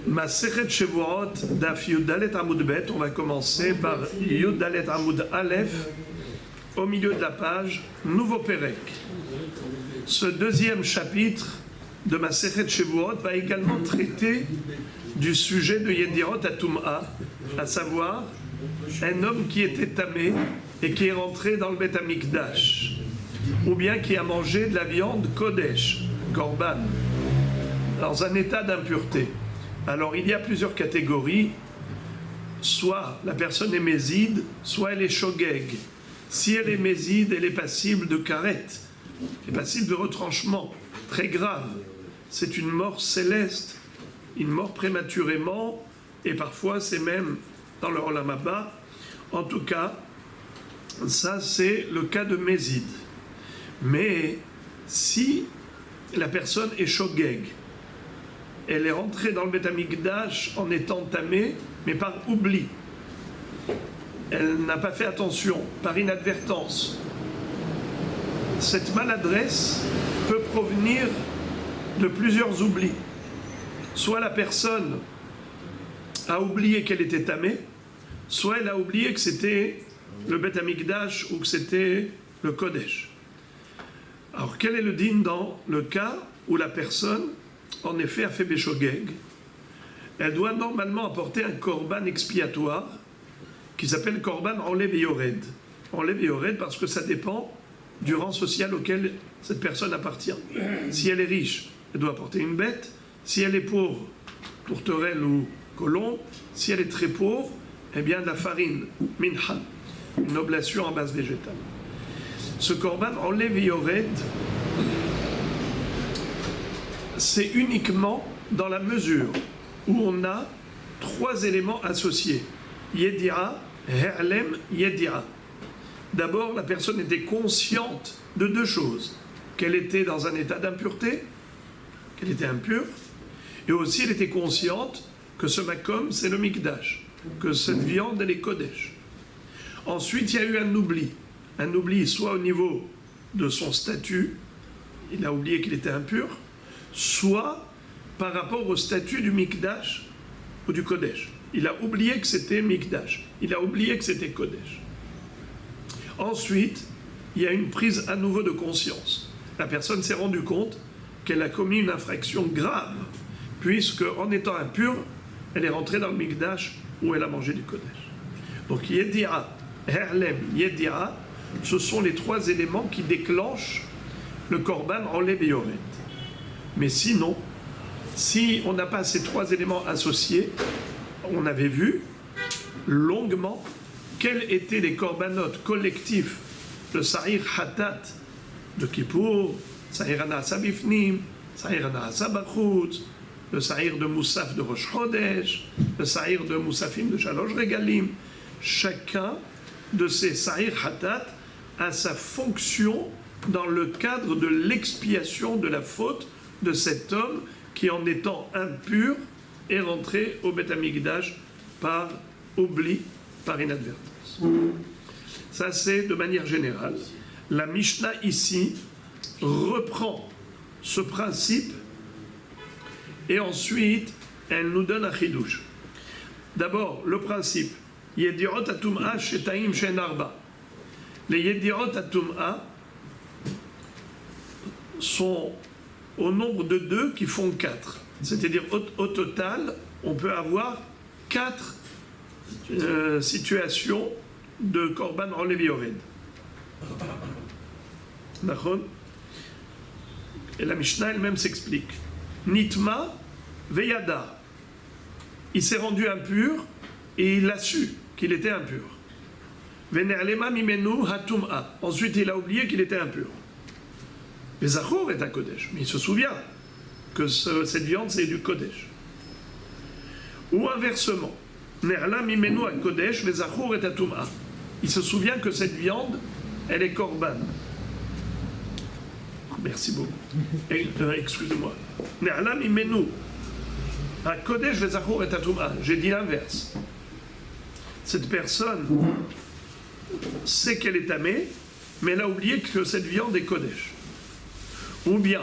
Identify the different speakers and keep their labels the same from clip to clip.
Speaker 1: Masechet Shevuot, Daf Yud Dalet Amud Bet, on va commencer par Yud Dalet Amud Aleph, au milieu de la page, nouveau Pérek. Ce deuxième chapitre de Masechet Shevuot va également traiter du sujet de Yedirot Atum'a, à savoir un homme qui était tamé et qui est rentré dans le Beth Amikdash, ou bien qui a mangé de la viande Kodesh, Korban, dans un état d'impureté. Alors il y a plusieurs catégories, soit la personne est méside, soit elle est shogeg. Si elle est méside, elle est passible de karet, elle est passible de retranchement, très grave. C'est une mort céleste, une mort prématurément, et parfois c'est même dans le Olam Haba. En tout cas, ça c'est le cas de méside. Mais si la personne est shogeg, elle est rentrée dans le Beth Amikdash en étant tamée, mais par oubli. Elle n'a pas fait attention, par inadvertance. Cette maladresse peut provenir de plusieurs oublis. Soit la personne a oublié qu'elle était tamée, soit elle a oublié que c'était le Beth Amikdash ou que c'était le Kodesh. Alors quel est le din dans le cas où la personne en effet a fait Béchogeg? Elle doit normalement apporter un korban expiatoire qui s'appelle korban enlev et yored. Enlev et yored parce que ça dépend du rang social auquel cette personne appartient. Si elle est riche, elle doit apporter une bête. Si elle est pauvre, tourterelle ou colombe. Si elle est très pauvre, eh bien de la farine, minha, une oblation en base végétale. Ce korban enlev et yored, c'est uniquement dans la mesure où on a trois éléments associés. Yedira, Herlem, Yedira. D'abord, la personne était consciente de deux choses. Qu'elle était dans un état d'impureté, qu'elle était impure, et aussi elle était consciente que ce makom, c'est le mikdash, que cette viande, elle est kodesh. Ensuite, il y a eu un oubli soit au niveau de son statut, il a oublié qu'il était impur, soit par rapport au statut du Mikdash ou du Kodesh. Il a oublié que c'était Mikdash, il a oublié que c'était Kodesh. Ensuite, il y a une prise à nouveau de conscience. La personne s'est rendue compte qu'elle a commis une infraction grave, puisque en étant impure, elle est rentrée dans le Mikdash où elle a mangé du Kodesh. Donc Yedira, Herlem, Yedira, ce sont les trois éléments qui déclenchent le Korban enlev et yored. Mais sinon, si on n'a pas ces trois éléments associés, on avait vu longuement quels étaient les corbanotes collectifs, le Sahir Hatat de Kippour, Sahir Anasa Bifnim, Sahir Anasa Bachutz, le Sahir de Moussaf de Rosh Chodesh, le Sahir de Moussafim de Shalosh Regalim. Chacun de ces Sahir Hatat a sa fonction dans le cadre de l'expiation de la faute de cet homme qui, en étant impur, est rentré au Beth Amikdash par oubli, par inadvertance. Ça, c'est de manière générale. La Mishnah, ici, reprend ce principe et ensuite, elle nous donne un chidouche. D'abord, le principe. Yedirot atum'a shetaim shen arba. Les Yedirot atum'a sont au nombre de 2 qui font 4. C'est-à-dire au total, on peut avoir 4 situations de korban enlev et yored. D'accord? Et la Mishnah elle-même s'explique. Nitma veyada. Il s'est rendu impur et il a su qu'il était impur. Venerlema mimenu hatum'a. Ensuite, il a oublié qu'il était impur. Mais Zachor est un Kodesh, mais il se souvient que cette viande c'est du Kodesh. Ou inversement, Nerla mimenu à Kodesh, mais Zachor est un Touma. Il se souvient que cette viande, elle est Korban. Merci beaucoup. Excusez-moi. Nerla mimenu à Kodesh, mais Zachor est un Touma. J'ai dit l'inverse. Cette personne sait qu'elle est tamée, mais elle a oublié que cette viande est Kodesh. Ou bien,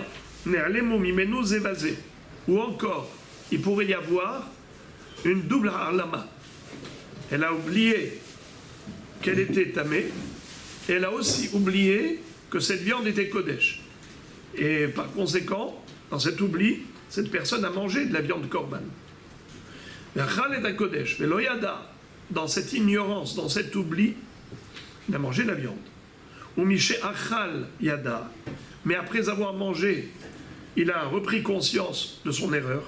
Speaker 1: ou encore, il pourrait y avoir une double harlama. Elle a oublié qu'elle était tamée, et elle a aussi oublié que cette viande était kodesh. Et par conséquent, dans cet oubli, cette personne a mangé de la viande korban. Dans cette ignorance, dans cet oubli, il a mangé la viande. Ou Miché Achal Yada. Mais après avoir mangé, il a repris conscience de son erreur.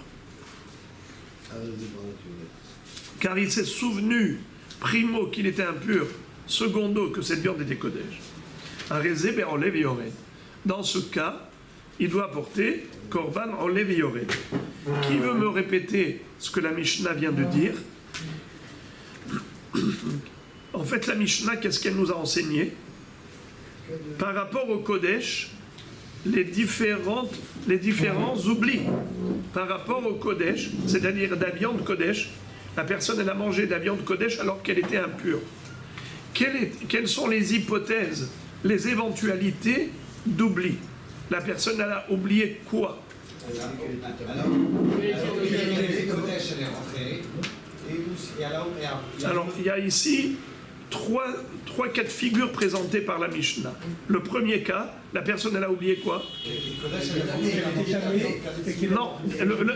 Speaker 1: Car il s'est souvenu, primo, qu'il était impur, secondo, que cette viande était kodesh. Dans ce cas, il doit apporter korban olev yored. Qui veut me répéter ce que la Mishnah vient de dire? En fait, la Mishnah, qu'est-ce qu'elle nous a enseigné? Par rapport au kodesh, les différents oublis. Par rapport au kodesh, c'est-à-dire de la viande kodesh, la personne elle a mangé de la viande kodesh alors qu'elle était impure. Quelles sont les hypothèses, les éventualités d'oubli? La personne elle a oublié quoi? Alors, il y a ici trois cas de figure présentés par la Mishnah. Le premier cas, la personne elle a oublié quoi? Non,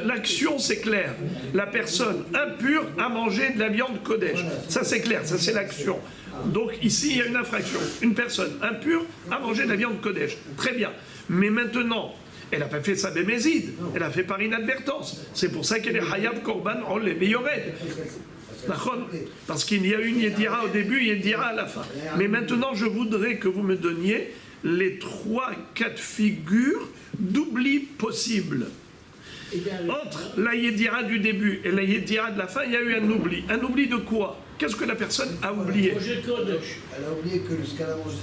Speaker 1: l'action c'est clair. La personne impure a mangé de la viande kodesh. Ça c'est clair, ça c'est l'action. Donc ici il y a une infraction. Une personne impure a mangé de la viande kodesh. Très bien. Mais maintenant, elle n'a pas fait sa bémézide, elle a fait par inadvertance. C'est pour ça qu'elle est hayab korban olev yored. Parce qu'il y a une yedira au début, yedira à la fin. Mais maintenant, je voudrais que vous me donniez les 3 cas de figure d'oubli possibles. Entre la yedira du début et la yedira de la fin, il y a eu un oubli. Un oubli de quoi? Qu'est-ce que la personne a oublié?
Speaker 2: Elle a oublié que ce qu'elle a mangé,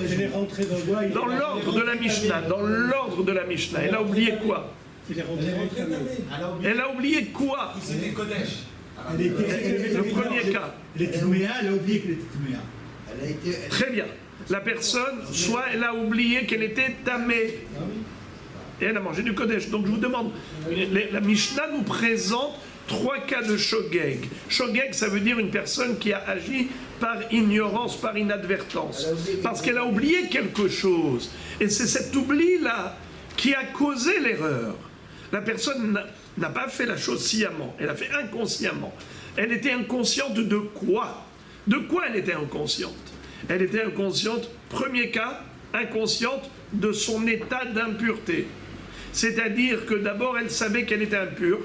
Speaker 2: c'était
Speaker 1: dans l'ordre de la Mishnah, dans l'ordre de la Mishnah, elle a oublié quoi? Elle a oublié quoi?
Speaker 3: C'était kodesh.
Speaker 1: Le premier cas.
Speaker 4: Elle a oublié qu'elle était tméa.
Speaker 1: Très bien. La personne, soit elle a oublié qu'elle était tamée, et elle a mangé du kodesh. Donc je vous demande, la Mishnah nous présente 3 cas de shogeg. Shogeg, ça veut dire une personne qui a agi par ignorance, par inadvertance. Parce qu'elle a oublié quelque chose. Et c'est cet oubli-là qui a causé l'erreur. La personne n'a pas fait la chose sciemment, elle a fait inconsciemment. Elle était inconsciente de quoi? De quoi elle était inconsciente? Elle était inconsciente, premier cas, inconsciente de son état d'impureté. C'est-à-dire que d'abord elle savait qu'elle était impure,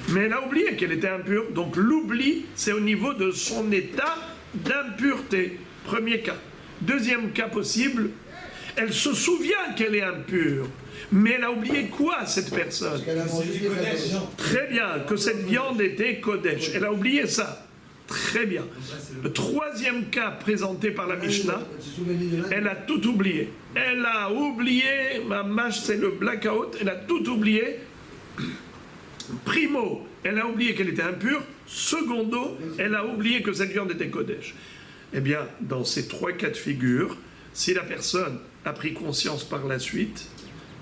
Speaker 1: mais elle a oublié qu'elle était impure. Donc l'oubli, c'est au niveau de son état d'impureté. Premier cas. Deuxième cas possible, elle se souvient qu'elle est impure. Mais elle a oublié quoi, cette personne? Très bien, que cette viande était kodesh. Elle a oublié ça. Très bien. Le troisième cas présenté par la Mishnah, elle a tout oublié. Elle a oublié, ma mâche c'est le blackout, elle a tout oublié. Primo, elle a oublié qu'elle était impure. Secondo, elle a oublié que cette viande était kodesh. Eh bien, dans ces 3 cas de figure, si la personne a pris conscience par la suite,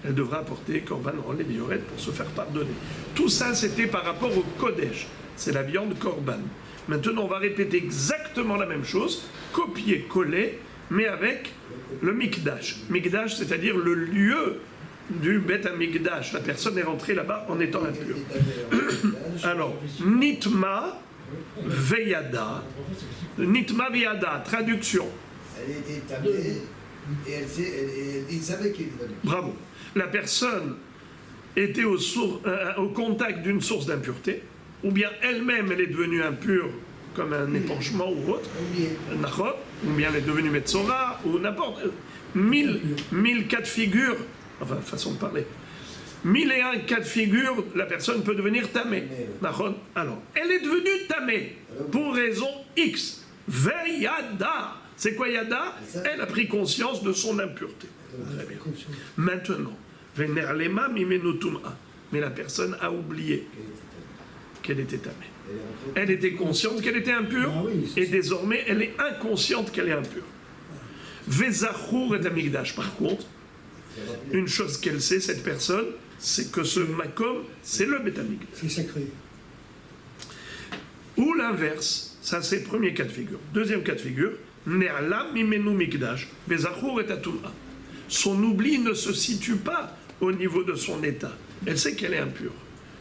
Speaker 1: elle devra apporter korban olev yored pour se faire pardonner. Tout ça, c'était par rapport au kodesh. C'est la viande korban. Maintenant, on va répéter exactement la même chose, copier-coller, mais avec le mikdash. Mikdash, c'est-à-dire le lieu du Bet HaMikdash. La personne est rentrée là-bas en étant impure. Alors, Nitma Veyada. Nitma Veyada, traduction.
Speaker 2: Elle était tamée et il savait qu'elle était tamée.
Speaker 1: Bravo. La personne était au contact d'une source d'impureté, ou bien elle-même elle est devenue impure comme un épanchement ou autre, ou bien elle est devenue Metzora, ou n'importe. 1000 cas de figure, enfin façon de parler. 1001 cas de figure, la personne peut devenir tamée. Alors, elle est devenue tamée pour raison X. Veyada. C'est quoi Yada? Elle a pris conscience de son impureté. Très bien. Maintenant, mais la personne a oublié qu'elle était tamée. Elle était consciente qu'elle était impure, et désormais elle est inconsciente qu'elle est impure. Vezachur et Amigdash, par contre, une chose qu'elle sait, cette personne, c'est que ce makom, c'est le Beth Amikdash.
Speaker 3: C'est sacré.
Speaker 1: Ou l'inverse, ça c'est le premier cas de figure. Deuxième cas de figure, Ne'alam mimenu mikdash, bezachur et atum'a. Son oubli ne se situe pas au niveau de son état. Elle sait qu'elle est impure.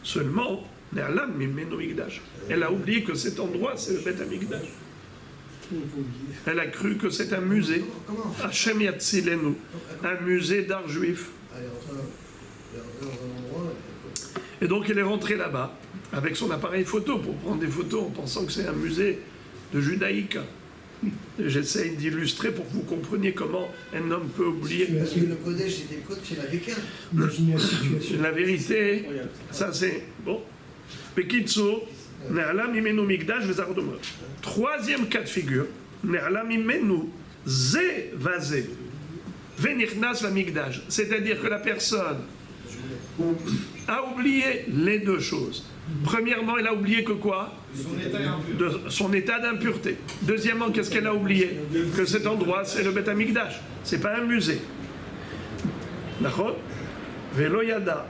Speaker 1: Seulement, Ne'alam mimenu mikdash. Elle a oublié que cet endroit, c'est le Beth Amikdash. Elle a cru que c'est un musée. Hachem Yatzilenu, un musée d'art juif. Et donc elle est rentrée là-bas avec son appareil photo pour prendre des photos en pensant que c'est un musée de judaïque. J'essaye d'illustrer pour que vous compreniez comment un homme peut oublier.
Speaker 2: Parce que le Kodesh, c'était le Kodesh, c'est la Véka.
Speaker 3: Imaginez la situation.
Speaker 1: La vérité, ça c'est bon. Pekitso, Ne'alam imenu mikdash vezardoma. Troisième cas de figure, Ne'alam imenu ze vaze venichnas la mikdash. C'est-à-dire que la personne a oublié les deux choses. Premièrement, elle a oublié que quoi? Son état d'impureté. Deuxièmement, qu'est-ce qu'elle a oublié? Que cet endroit, c'est le Beth Amikdash. C'est pas un musée. D'accord? Velo yada.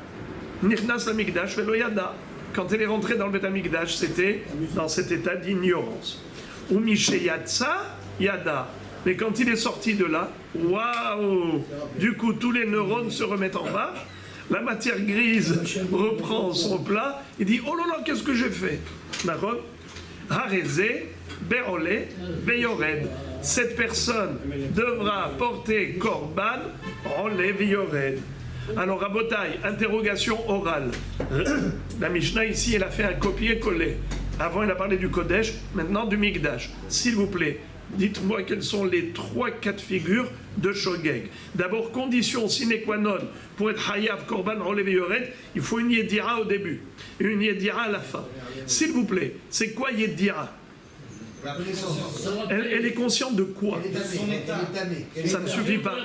Speaker 1: Nichnas la mikdash, velo yada. Quand elle est rentrée dans le Beth Amikdash, c'était dans cet état d'ignorance. Ou misheyatsa yada. Mais quand il est sorti de là, waouh! Du coup, tous les neurones se remettent en marche. La matière grise reprend son plat. Il dit, oh là là, qu'est-ce que j'ai fait? D'accord? Harezé, Berolé, Veyored. Cette personne devra porter Korban, Olé, Veyored. Alors, Rabotai, interrogation orale. La Mishnah ici, elle a fait un copier-coller. Avant, elle a parlé du Kodesh, maintenant du Mikdash. S'il vous plaît, dites-moi quels sont les trois cas de figure de Shogeg. D'abord, condition sine qua non pour être Hayav, Korban, Relevé, Yored, il faut une Yedira au début et une Yedira à la fin. S'il vous plaît, c'est quoi Yedira? Elle est consciente de quoi? Ça ne suffit pas.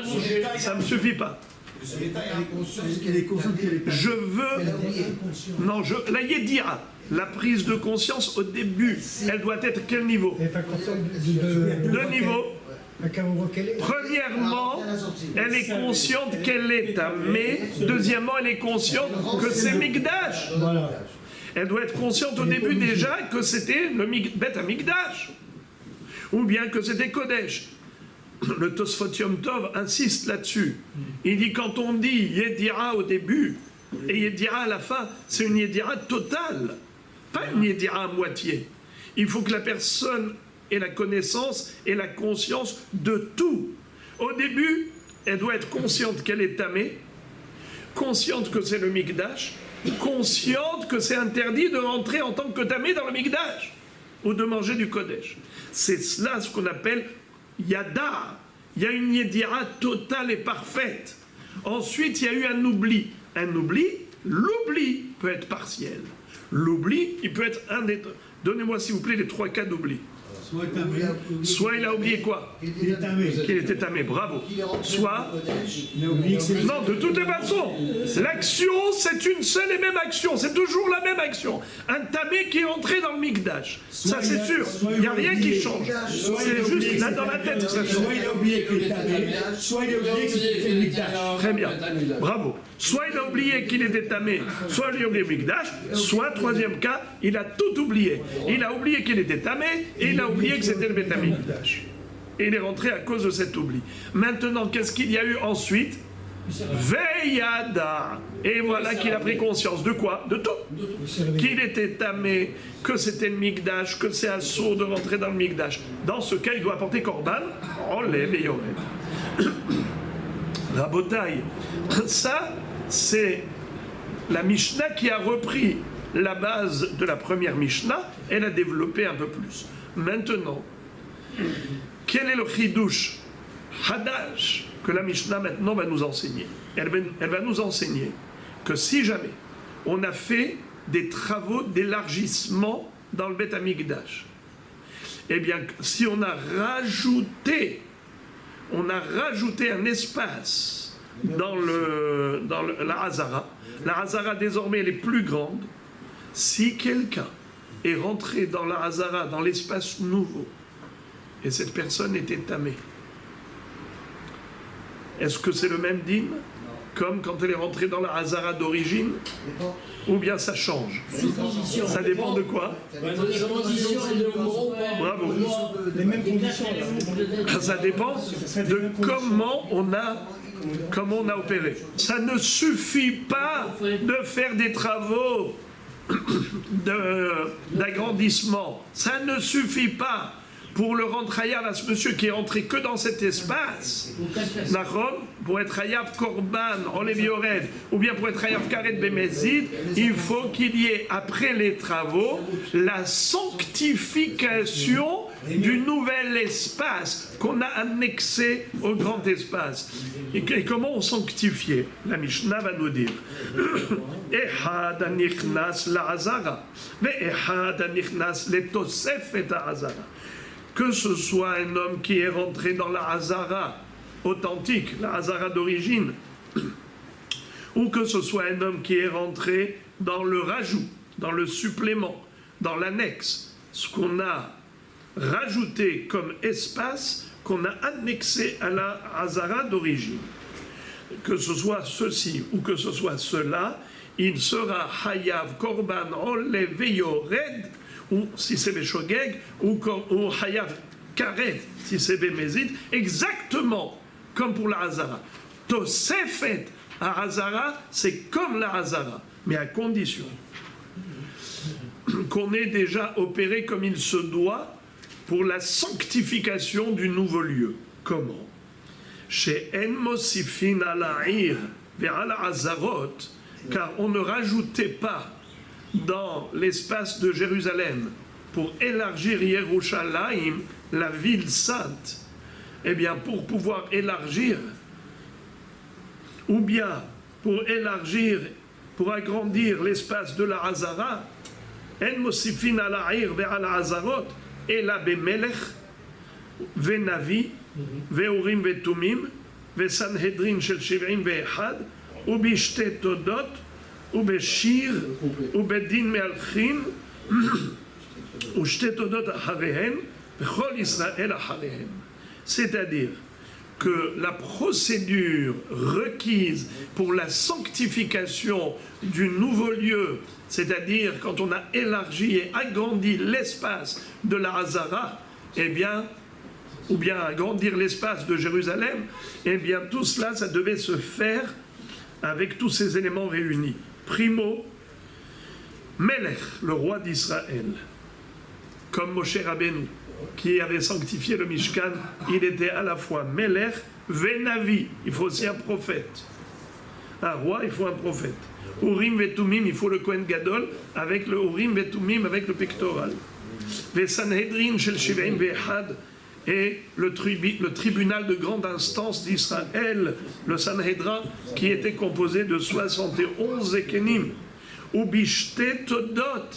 Speaker 1: Ça ne suffit pas.
Speaker 4: Elle est consciente qu'elle est
Speaker 1: Je veux... Non, la Yedira, la prise de conscience au début, elle doit être quel niveau?
Speaker 3: Elle n'est pas consciente de
Speaker 1: Deux niveaux.
Speaker 3: qu'elle est.
Speaker 1: Premièrement, elle est consciente qu'elle est tamée. Deuxièmement, elle est consciente que c'est Mikdash.
Speaker 3: Voilà.
Speaker 1: Elle doit être consciente au début déjà que c'était le Beth Amikdash. Ou bien que c'était Kodesh. Le Tosfot Yom Tov insiste là-dessus. Il dit quand on dit Yedira au début et Yedira à la fin, c'est une Yedira totale. Pas une Yedira à moitié. Il faut que la personne ait la connaissance et la conscience de tout. Au début, elle doit être consciente qu'elle est tamée, consciente que c'est le Mikdash, consciente que c'est interdit de rentrer en tant que tamée dans le Mikdash ou de manger du Kodesh. C'est cela ce qu'on appelle Yada. Il y a une Yedira totale et parfaite. Ensuite, il y a eu un oubli. Un oubli, l'oubli peut être partiel. L'oubli, il peut être un des... Donnez-moi s'il vous plaît les trois cas d'oubli. Soit il a oublié quoi? Qu'il était tamé, bravo. Soit... Non, de toutes les façons, l'action, c'est une seule et même action. C'est toujours la même action. Un tamé qui est entré dans le Mikdash. Ça, c'est sûr. Il n'y a rien qui change. C'est juste là dans la tête que ça change.
Speaker 4: Soit il a oublié qu'il est tamé, soit il a oublié que c'était le Mikdash.
Speaker 1: Très bien, bravo. Soit il a oublié qu'il était tamé, soit il a oublié le Mikdash, soit, troisième cas, il a tout oublié. Il a oublié qu'il était tamé et il a oublié que c'était le Beth Amikdash. Et il est rentré à cause de cet oubli. Maintenant, qu'est-ce qu'il y a eu ensuite? Veyada. Et voilà qu'il a pris conscience de quoi? De tout. Qu'il était tamé, que c'était le Mikdash, que c'est assourd de rentrer dans le Mikdash. Dans ce cas, il doit apporter Korban, Olev et Yored. Rabotai, ça, c'est la Mishnah qui a repris la base de la première Mishnah, elle a développé un peu plus. Maintenant, quel est le chidouche, hadash, que la Mishnah maintenant va nous enseigner? Elle va nous enseigner que si jamais on a fait des travaux d'élargissement dans le Beth Amikdash, eh bien, si on a rajouté un espace dans la Hazara désormais elle est plus grande. Si quelqu'un est rentré dans la Hazara, dans l'espace nouveau, et cette personne était tamée, est-ce que c'est le même dîme comme quand elle est rentrée dans la Hazara d'origine, ou bien ça change? Ça dépend de quoi? Bravo.
Speaker 3: Les mêmes conditions.
Speaker 1: Ça dépend de comment on a opéré. Ça ne suffit pas de faire des travaux d'agrandissement. Ça ne suffit pas pour le rendre Hayav à ce monsieur qui est rentré que dans cet espace. Pour être Hayav Korban, Olev Yored, ou bien pour être Hayav Karet Bemezid, il faut qu'il y ait, après les travaux, la sanctification du nouvel espace qu'on a annexé au grand espace. Et comment on sanctifiait? La Mishnah va nous dire Ehad anichnas la'azara, ve'ehad anichnas letosefet ha'azara. Que ce soit un homme qui est rentré dans la Hazara authentique, la Hazara d'origine, ou que ce soit un homme qui est rentré dans le rajout, dans le supplément, dans l'annexe, ce qu'on a rajouté comme espace, qu'on a annexé à la Hazara d'origine. Que ce soit ceci ou que ce soit cela, il sera Hayav Korban Olev Yored, ou si c'est Beshogeg, ou Hayav Karet, si c'est Bemezid, exactement comme pour la Hazara. Tosefet à Hazara, c'est comme la Hazara, mais à condition qu'on ait déjà opéré comme il se doit pour la sanctification du nouveau lieu. Comment? Chez En Mosifin al-A'ir ve'al Hazarot, car on ne rajoutait pas dans l'espace de Jérusalem pour élargir Yerushalayim, la ville sainte. Eh bien, pour pouvoir élargir, ou bien pour élargir, pour agrandir l'espace de la Hazara, En Mosifin al-A'ir ve'al Hazarot, ela bemelech, ve'navi, ve'urim ve'tumim, ve'sanhedrin shel 71, ובשתי תודות, ובשיר, ובדין מהלכים, ושתי תודות אחריהן, וכל ישראל אחריהן. C'est-à-dire que la procédure requise pour la sanctification du nouveau lieu, c'est-à-dire quand on a élargi et agrandi l'espace de la Hazara, eh bien, ou bien agrandir l'espace de Jérusalem, eh bien tout cela, ça devait se faire avec tous ces éléments réunis. Primo, Melech, le roi d'Israël, comme Moshe Rabbeinu, qui avait sanctifié le Mishkan, il était à la fois Melech, Venavi, il faut aussi un prophète. Un roi, il faut un prophète. Urim Vetumim, il faut le Kohen Gadol, avec le Urim Vetumim, avec le pectoral. Vesanhedrin shel 71, et le tribunal de grande instance d'Israël, le Sanhédrin, qui était composé de 71 Ekenim, ou Bishte Todot,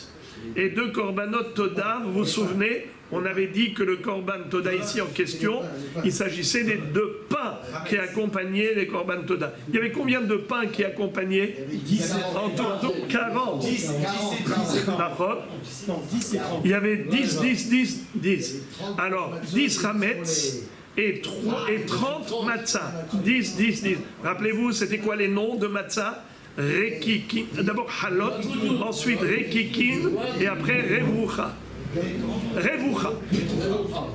Speaker 1: et 2 Korbanot Toda. Vous vous souvenez, on avait dit que le Korban Toda ici en question, il s'agissait des 2 pains qui accompagnaient les Korban Toda. Il y avait combien de pains qui accompagnaient? En tout, 40. Il y avait 10. Alors, 10 Hametz et 30 Matzah. 10. Rappelez-vous, c'était quoi les noms de Matzah? Rekikin, d'abord Halot, ensuite Rekikin, et après Revucha.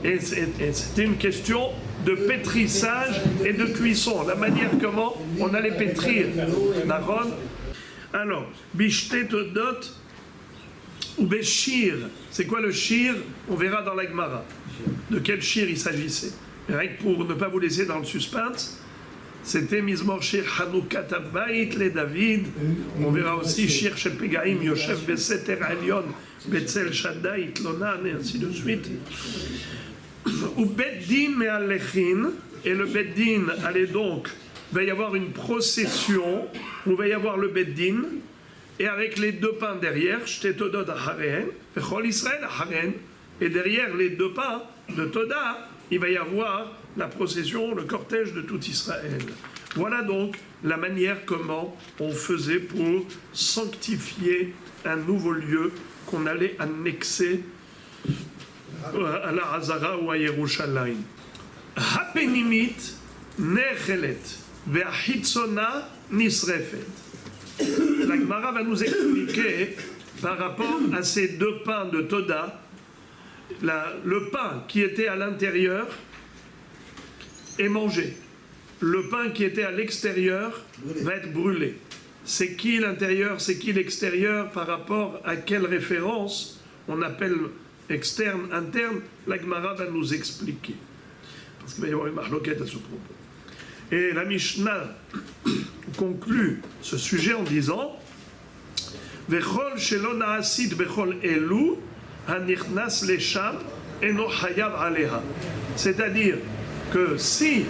Speaker 1: Et c'était une question de pétrissage et de cuisson, la manière comment on allait pétrir. D'accord? Alors, Bishte Todot ou Beshir, c'est quoi le shir? On verra dans la Gemara. De quel shir il s'agissait. Rien que pour ne pas vous laisser dans le suspense, c'était Mizmor Shir Hanoukat Abayit le David. On verra aussi Shir Shel Pegaim Yoshev Beseter Elyon Betzel Shaddai Tlonan et ainsi de suite. Ou Beddin Me'alechin, et le Beddin allait donc, va y avoir une procession où va y avoir le Beddin, et avec les 2 pains derrière, Shte Todot Acharehen, Vechol Israël Acharehen, et derrière les 2 pains de Toda, il va y avoir la procession, le cortège de tout Israël. Voilà donc la manière comment on faisait pour sanctifier un nouveau lieu qu'on allait annexer à la Hazara ou à Yerushalayim. Hapenimit nechelet ve'achitzona nisrefet. La Gemara va nous expliquer par rapport à ces deux pains de Toda, le pain qui était à l'intérieur est mangé. Le pain qui était à l'extérieur va être brûlé. C'est qui l'intérieur, c'est qui l'extérieur, par rapport à quelle référence on appelle externe, interne, la Gemara va nous expliquer. Parce qu'il va y avoir une marloquette à ce propos. Et la Mishnah conclut ce sujet en disant Vechol shelo na'asid bechol elu hanichnas lesham eno hayav aleha. C'est-à-dire que si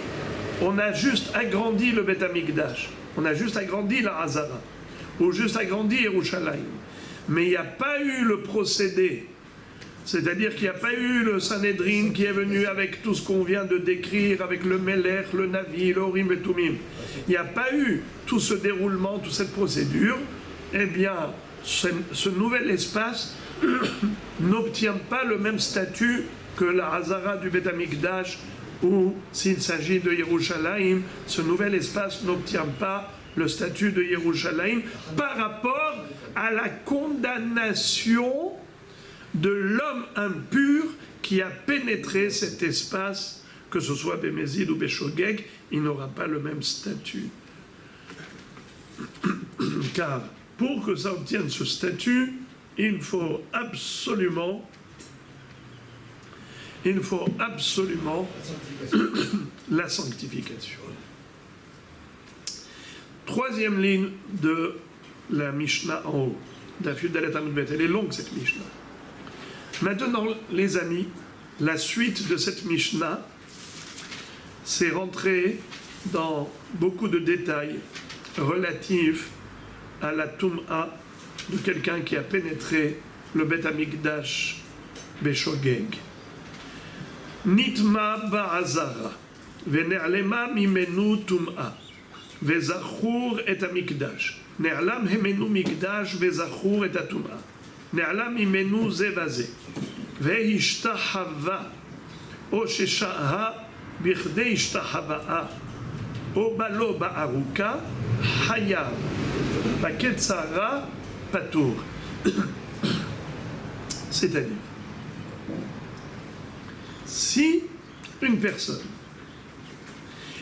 Speaker 1: on a juste agrandi le Beth Amikdash, on a juste agrandi la Hazara, ou juste agrandi Yerushalayim, mais il n'y a pas eu le procédé, c'est-à-dire qu'il n'y a pas eu le Sanhedrin qui est venu avec tout ce qu'on vient de décrire, avec le Melech, le Navi, le Horim et Tumim. Il n'y a pas eu tout ce déroulement, toute cette procédure. Eh bien, ce nouvel espace n'obtient pas le même statut que la Hazara du Beth Amikdash, ou s'il s'agit de Yerushalayim, ce nouvel espace n'obtient pas le statut de Yerushalayim par rapport à la condamnation de l'homme impur qui a pénétré cet espace, que ce soit Bémézid ou Béchogeg, il n'aura pas le même statut. Car pour que ça obtienne ce statut, il faut absolument la sanctification. Troisième ligne de la Mishnah en haut. Elle est longue cette Mishnah. Maintenant, les amis, la suite de cette Mishnah, c'est rentrer dans beaucoup de détails relatifs à la Tum'a de quelqu'un qui a pénétré le Beth Amikdash Béchogeg. Nitma ba'azara, ve'ne'alema mimenu tum'a, ve'zachur et amikdash. Ne'alam hemenu mikdash ve'zachur et atum'a. Ne'alam mimenu ze vaze. Ve'ishtahava, o sheshaha, bichdei ishtahava'a, o balo ba'aruka, hayav, ba'ketzara, patour. C'est-à-dire, si une personne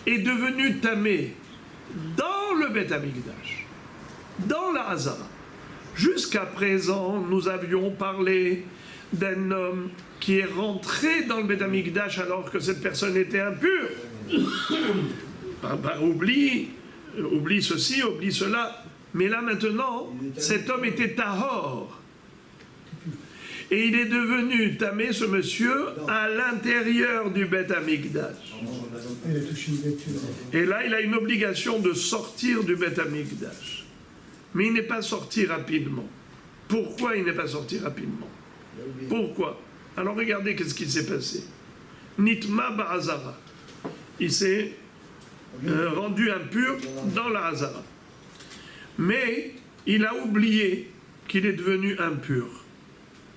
Speaker 1: est devenue tamée dans le Beth Amikdash, dans la Hazara, jusqu'à présent, nous avions parlé d'un homme qui est rentré dans le Beth Amikdash alors que cette personne était impure. Oublie ceci, oublie cela. Mais là maintenant, cet homme était tahor. Et il est devenu tamé, ce monsieur, à l'intérieur du Beth Amikdash. Et là, il a une obligation de sortir du Beth Amikdash. Mais il n'est pas sorti rapidement. Pourquoi il n'est pas sorti rapidement? Pourquoi? Alors regardez qu'est-ce qui s'est passé. Nitma ba'azara. Il s'est rendu impur dans la Hazara. Mais il a oublié qu'il est devenu impur,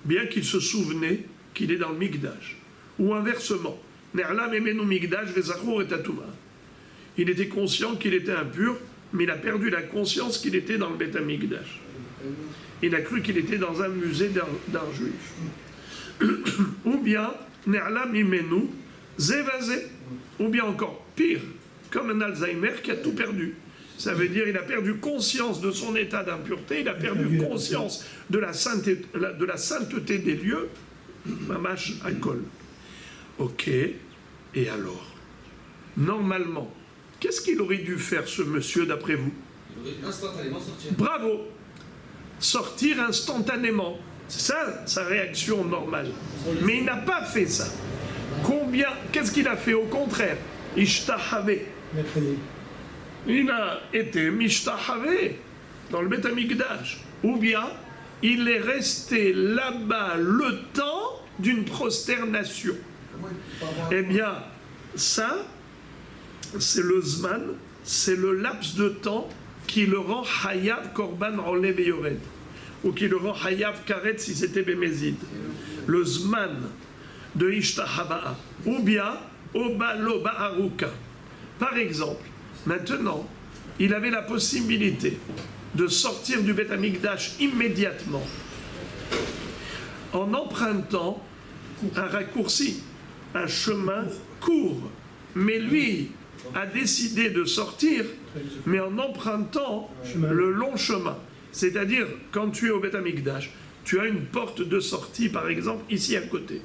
Speaker 1: bien qu'il se souvenait qu'il est dans le Mikdash. Ou inversement, il était conscient qu'il était impur, mais il a perdu la conscience qu'il était dans le Beth Amikdash. Il a cru qu'il était dans un musée d'art juif. Ou bien, ou bien encore pire, comme un Alzheimer qui a tout perdu. Ça veut dire qu'il a perdu conscience de son état d'impureté, il a perdu conscience de la sainteté des lieux. Mamash alcool. Ok, et alors? Normalement, qu'est-ce qu'il aurait dû faire ce monsieur d'après vous?
Speaker 5: Il aurait dû instantanément sortir.
Speaker 1: Bravo! Sortir instantanément. C'est ça sa réaction normale. Mais il n'a pas fait ça. Qu'est-ce qu'il a fait? Au contraire, Ishtahave. Il a été Mishtahave dans le Beth Amikdash. Ou bien, il est resté là-bas le temps d'une prosternation. Eh bien, ça, c'est le Zman, c'est le laps de temps qui le rend Hayav Korban Oleh Beyored, ou qui le rend Hayav Karet si c'était Bémézid. Le Zman de Ishtahava'a, ou bien Obalo Ba'aruka. Par exemple, Maintenant, il avait la possibilité de sortir du Beth Amikdash immédiatement en empruntant un raccourci, un chemin court. Mais lui a décidé de sortir, mais en empruntant le long chemin. C'est-à-dire, quand tu es au Beth Amikdash, tu as une porte de sortie, par exemple, ici à côté.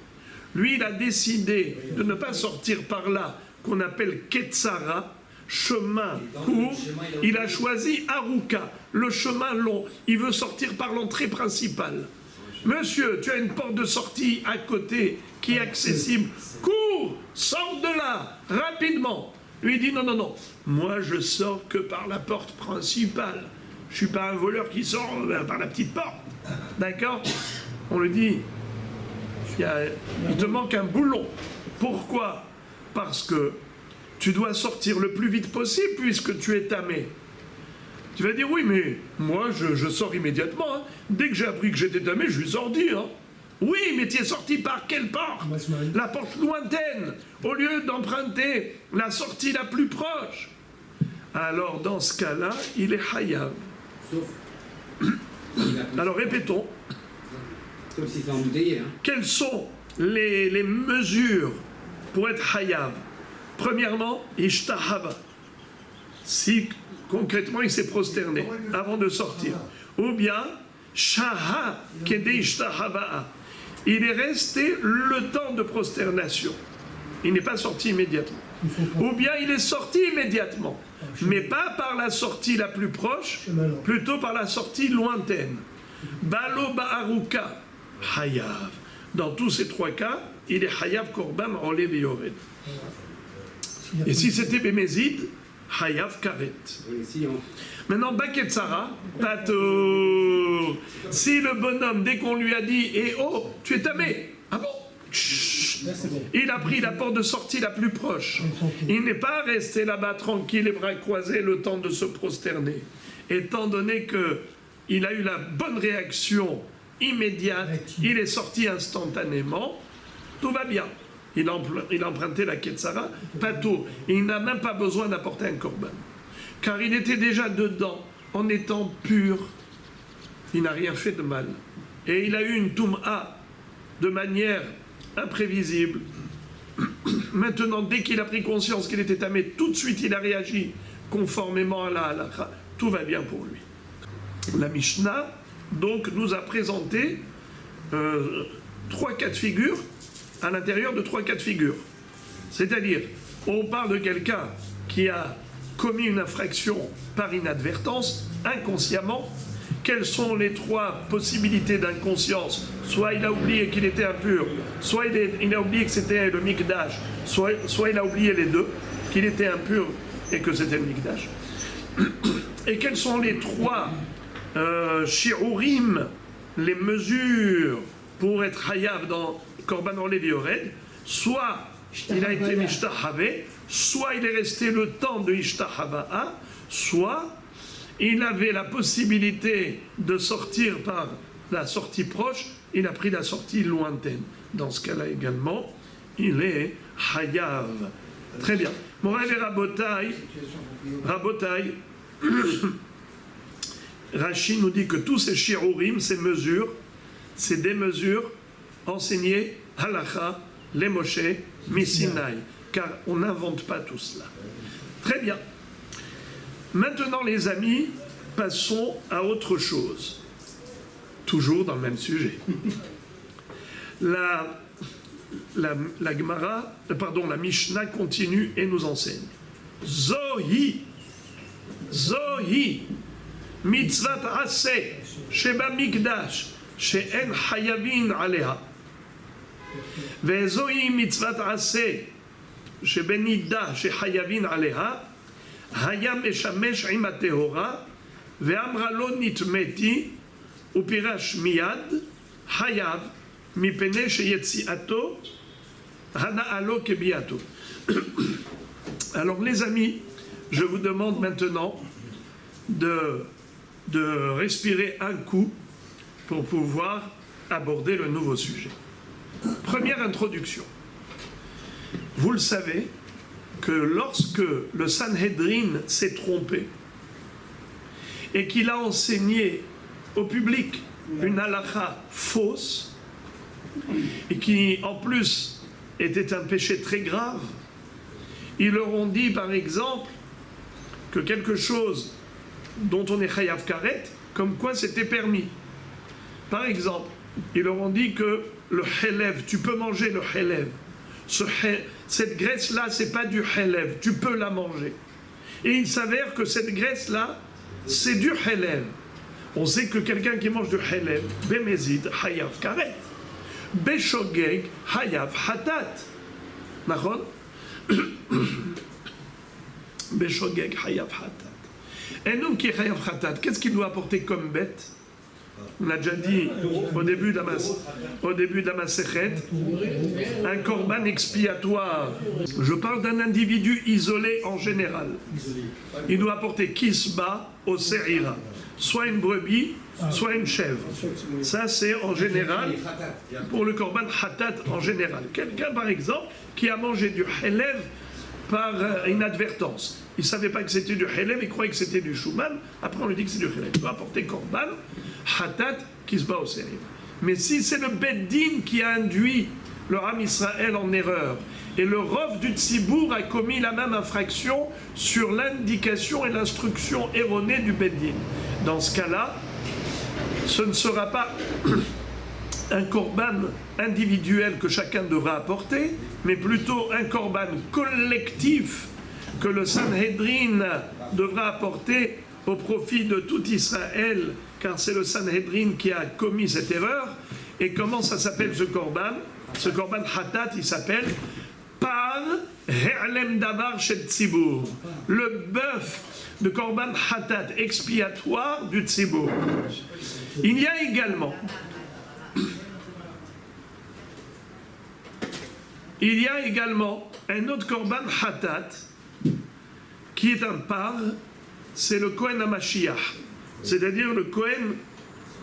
Speaker 1: Lui, il a décidé de ne pas sortir par là, qu'on appelle Ketsara, chemin court. Il a choisi Aruka, le chemin long. Il veut sortir par l'entrée principale. Monsieur, tu as une porte de sortie à côté qui est accessible. Cours, sors de là, rapidement. Lui dit non, non, non. Moi, je sors que par la porte principale. Je ne suis pas un voleur qui sort par la petite porte. D'accord? On lui dit, il te manque un boulon. Pourquoi? Parce que tu dois sortir le plus vite possible puisque tu es tamé. Tu vas dire, oui, mais moi, je sors immédiatement. Hein. Dès que j'ai appris que j'étais tamé, je suis sorti. Hein. Oui, mais tu es sorti par quelle porte? La porte lointaine, au lieu d'emprunter la sortie la plus proche. Alors, dans ce cas-là, il est hayav. Alors, répétons.
Speaker 6: Comme si c'était embouteillé. Hein.
Speaker 1: Quelles sont les mesures pour être hayav? Premièrement, ishtahava. Si concrètement il s'est prosterné avant de sortir. Ou bien, shaha kede ishtahava. Il est resté le temps de prosternation. Il n'est pas sorti immédiatement. Ou bien il est sorti immédiatement. Mais pas par la sortie la plus proche, plutôt par la sortie lointaine. Balo ba'aruka, hayav. Dans tous ces trois cas, il est hayav korban enlev et yored. Et si c'était Bémézid, hayav karet. Maintenant, Baketsara, pato. Si le bonhomme, dès qu'on lui a dit, eh oh, tu es tamé. Ah bon? Il a pris la porte de sortie la plus proche. Il n'est pas resté là-bas tranquille, les bras croisés, le temps de se prosterner. Étant donné qu'il a eu la bonne réaction immédiate, il est sorti instantanément, tout va bien. Il a emprunté la Ketsara, pato. Il n'a même pas besoin d'apporter un korban. Car il était déjà dedans, en étant pur. Il n'a rien fait de mal. Et il a eu une Toum'a de manière imprévisible. Maintenant, dès qu'il a pris conscience qu'il était tamé, tout de suite il a réagi conformément à la halakha. Tout va bien pour lui. La Mishnah, donc, nous a présenté 3 cas de figure à l'intérieur de 3 cas de figure. C'est-à-dire, on parle de quelqu'un qui a commis une infraction par inadvertance, inconsciemment. Quelles sont les 3 possibilités d'inconscience? Soit il a oublié qu'il était impur, soit il a oublié que c'était le mikdash, soit il a oublié les deux, qu'il était impur et que c'était le mikdash. Et quels sont les 3 shi'urim, les mesures pour être hayav dans Korban Orlev Yored? Soit il a été mishtahavé, soit il est resté le temps de ishtahava'a, soit il avait la possibilité de sortir par la sortie proche, il a pris la sortie lointaine. Dans ce cas-là également, il est hayav. Très bien. Morav et Rabotai, Rashi nous dit que tous ces shi'urim, ces mesures, c'est des mesures enseignées halakha, les Moshe, Misinaï, car on n'invente pas tout cela. Très bien. Maintenant, les amis, passons à autre chose. Toujours dans le même sujet. La Gemara, la Mishnah continue et nous enseigne. Zohi, mitzvat aseh, sheba mikdash, she'en hayavin aleha. Vezohi mitzvat aseh, shebenida, shehayavin aleha. Hayam eshamesh im atehora, ve'amra lo nitmeti, upirash miyad, hayav, mipene sheyetziato, hanaalo kebiato. Alors les amis, je vous demande maintenant de respirer un coup pour pouvoir aborder le nouveau sujet. Première introduction. Vous le savez, que lorsque le Sanhedrin s'est trompé et qu'il a enseigné au public une halakha fausse et qui en plus était un péché très grave, ils leur ont dit par exemple que quelque chose dont on est chayav karet, comme quoi c'était permis. Par exemple, ils leur ont dit que le helev, tu peux manger le helev. Cette graisse-là, c'est pas du helev, tu peux la manger. Et il s'avère que cette graisse-là, c'est du helev. On sait que quelqu'un qui mange du helev, bemezid, hayav karet. Beshogeg, hayav hatat. D'accord? Beshogeg, hayav hatat. Un homme qui est hayav hatat, qu'est-ce qu'il doit apporter comme bête? On a déjà dit au début de la Masechet, un korban expiatoire. Je parle d'un individu isolé en général. Il doit apporter kisba au se'ira, soit une brebis, soit une chèvre. Ça c'est en général pour le korban hatat en général. Quelqu'un par exemple qui a mangé du helev par inadvertance. Il ne savait pas que c'était du helev, il croyait que c'était du shuman. Après on lui dit que c'est du helev. Il doit apporter korban hatat qui se bat au sérieux. Mais si c'est le Beddin qui a induit le Ham Israël en erreur et le Rov du Tzibour a commis la même infraction sur l'indication et l'instruction erronée du Beddin, dans ce cas-là, ce ne sera pas un korban individuel que chacun devra apporter, mais plutôt un korban collectif que le Sanhedrin devra apporter au profit de tout Israël, car c'est le Sanhedrin qui a commis cette erreur. Et comment ça s'appelle ce korban? Ce korban hatat, il s'appelle par He'alem Davar Shel Tzibour, le bœuf de korban hatat expiatoire du Tzibour. Il y a également un autre korban hatat qui est un par, c'est le Kohen HaMashiach, c'est-à-dire le Kohen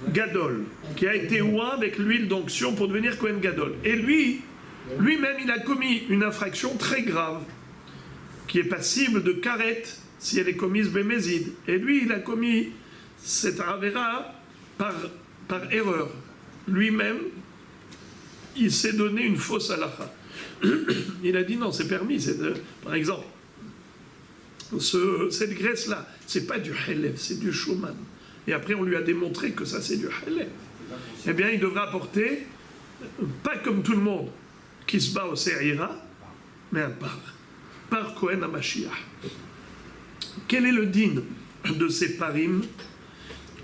Speaker 1: Gadol, qui a été oint avec l'huile d'onction pour devenir Kohen Gadol. Et lui-même, il a commis une infraction très grave, qui est passible de karet, si elle est commise bémézid. Et lui, il a commis cette avera par erreur. Lui-même, il s'est donné une fausse halakha. Il a dit non, c'est permis. Par exemple, cette graisse-là, c'est pas du helev, c'est du shuman. Et après, on lui a démontré que ça, c'est du helev. Eh bien, il devra apporter, pas comme tout le monde, qui se bat au se'ira, mais un par Kohen HaMashiach. Quel est le din de ces parim?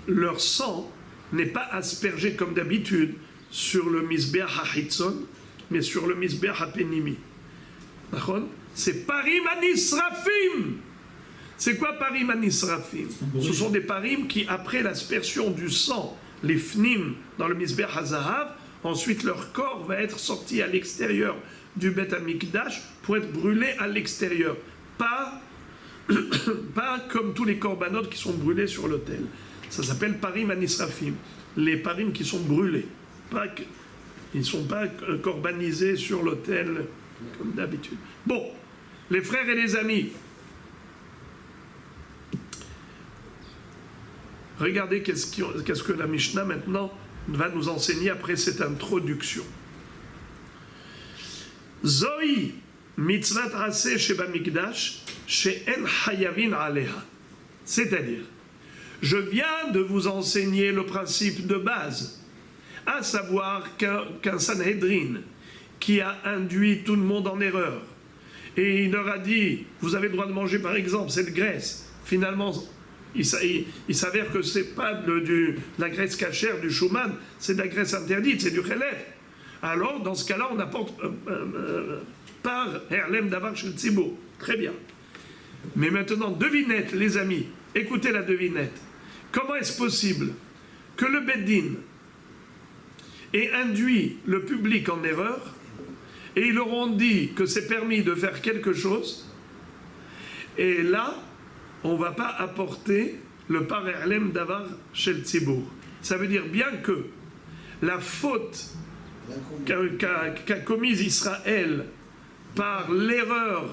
Speaker 1: Leur sang n'est pas aspergé comme d'habitude sur le misbeach hachitzon, mais sur le misbeach hapenimi. C'est parim anisrafim. C'est quoi parim anisrafim? Ce sont des parim qui, après l'aspersion du sang, les fnim dans le misbeach hazahav, ensuite leur corps va être sorti à l'extérieur du Bet HaMikdash pour être brûlé à l'extérieur. Pas comme tous les korbanot qui sont brûlés sur l'autel. Ça s'appelle parim anisrafim. Les parim qui sont brûlés. Ils ne sont pas korbanisés sur l'autel comme d'habitude. Bon, les frères et les amis, regardez qu'est-ce que la Mishnah maintenant va nous enseigner après cette introduction. Zoi mitzvat aseh sheba mikdash she'en hayavin aleha. C'est-à-dire, je viens de vous enseigner le principe de base, à savoir qu'un Sanhedrin qui a induit tout le monde en erreur, et il leur a dit, vous avez le droit de manger par exemple cette graisse, finalement, il s'avère que c'est pas de la graisse cachère, du shuman, c'est de la graisse interdite, c'est du chelev. Alors, dans ce cas-là, on apporte par Herlem Davar Shel Tzibour. Très bien. Mais maintenant, devinette, les amis, écoutez la devinette. Comment est-ce possible que le Beddin ait induit le public en erreur et ils leur ont dit que c'est permis de faire quelque chose, et là, on ne va pas apporter le par Herlem Davar Shel Tzibour. Ça veut dire bien que la faute qu'a commise Israël par l'erreur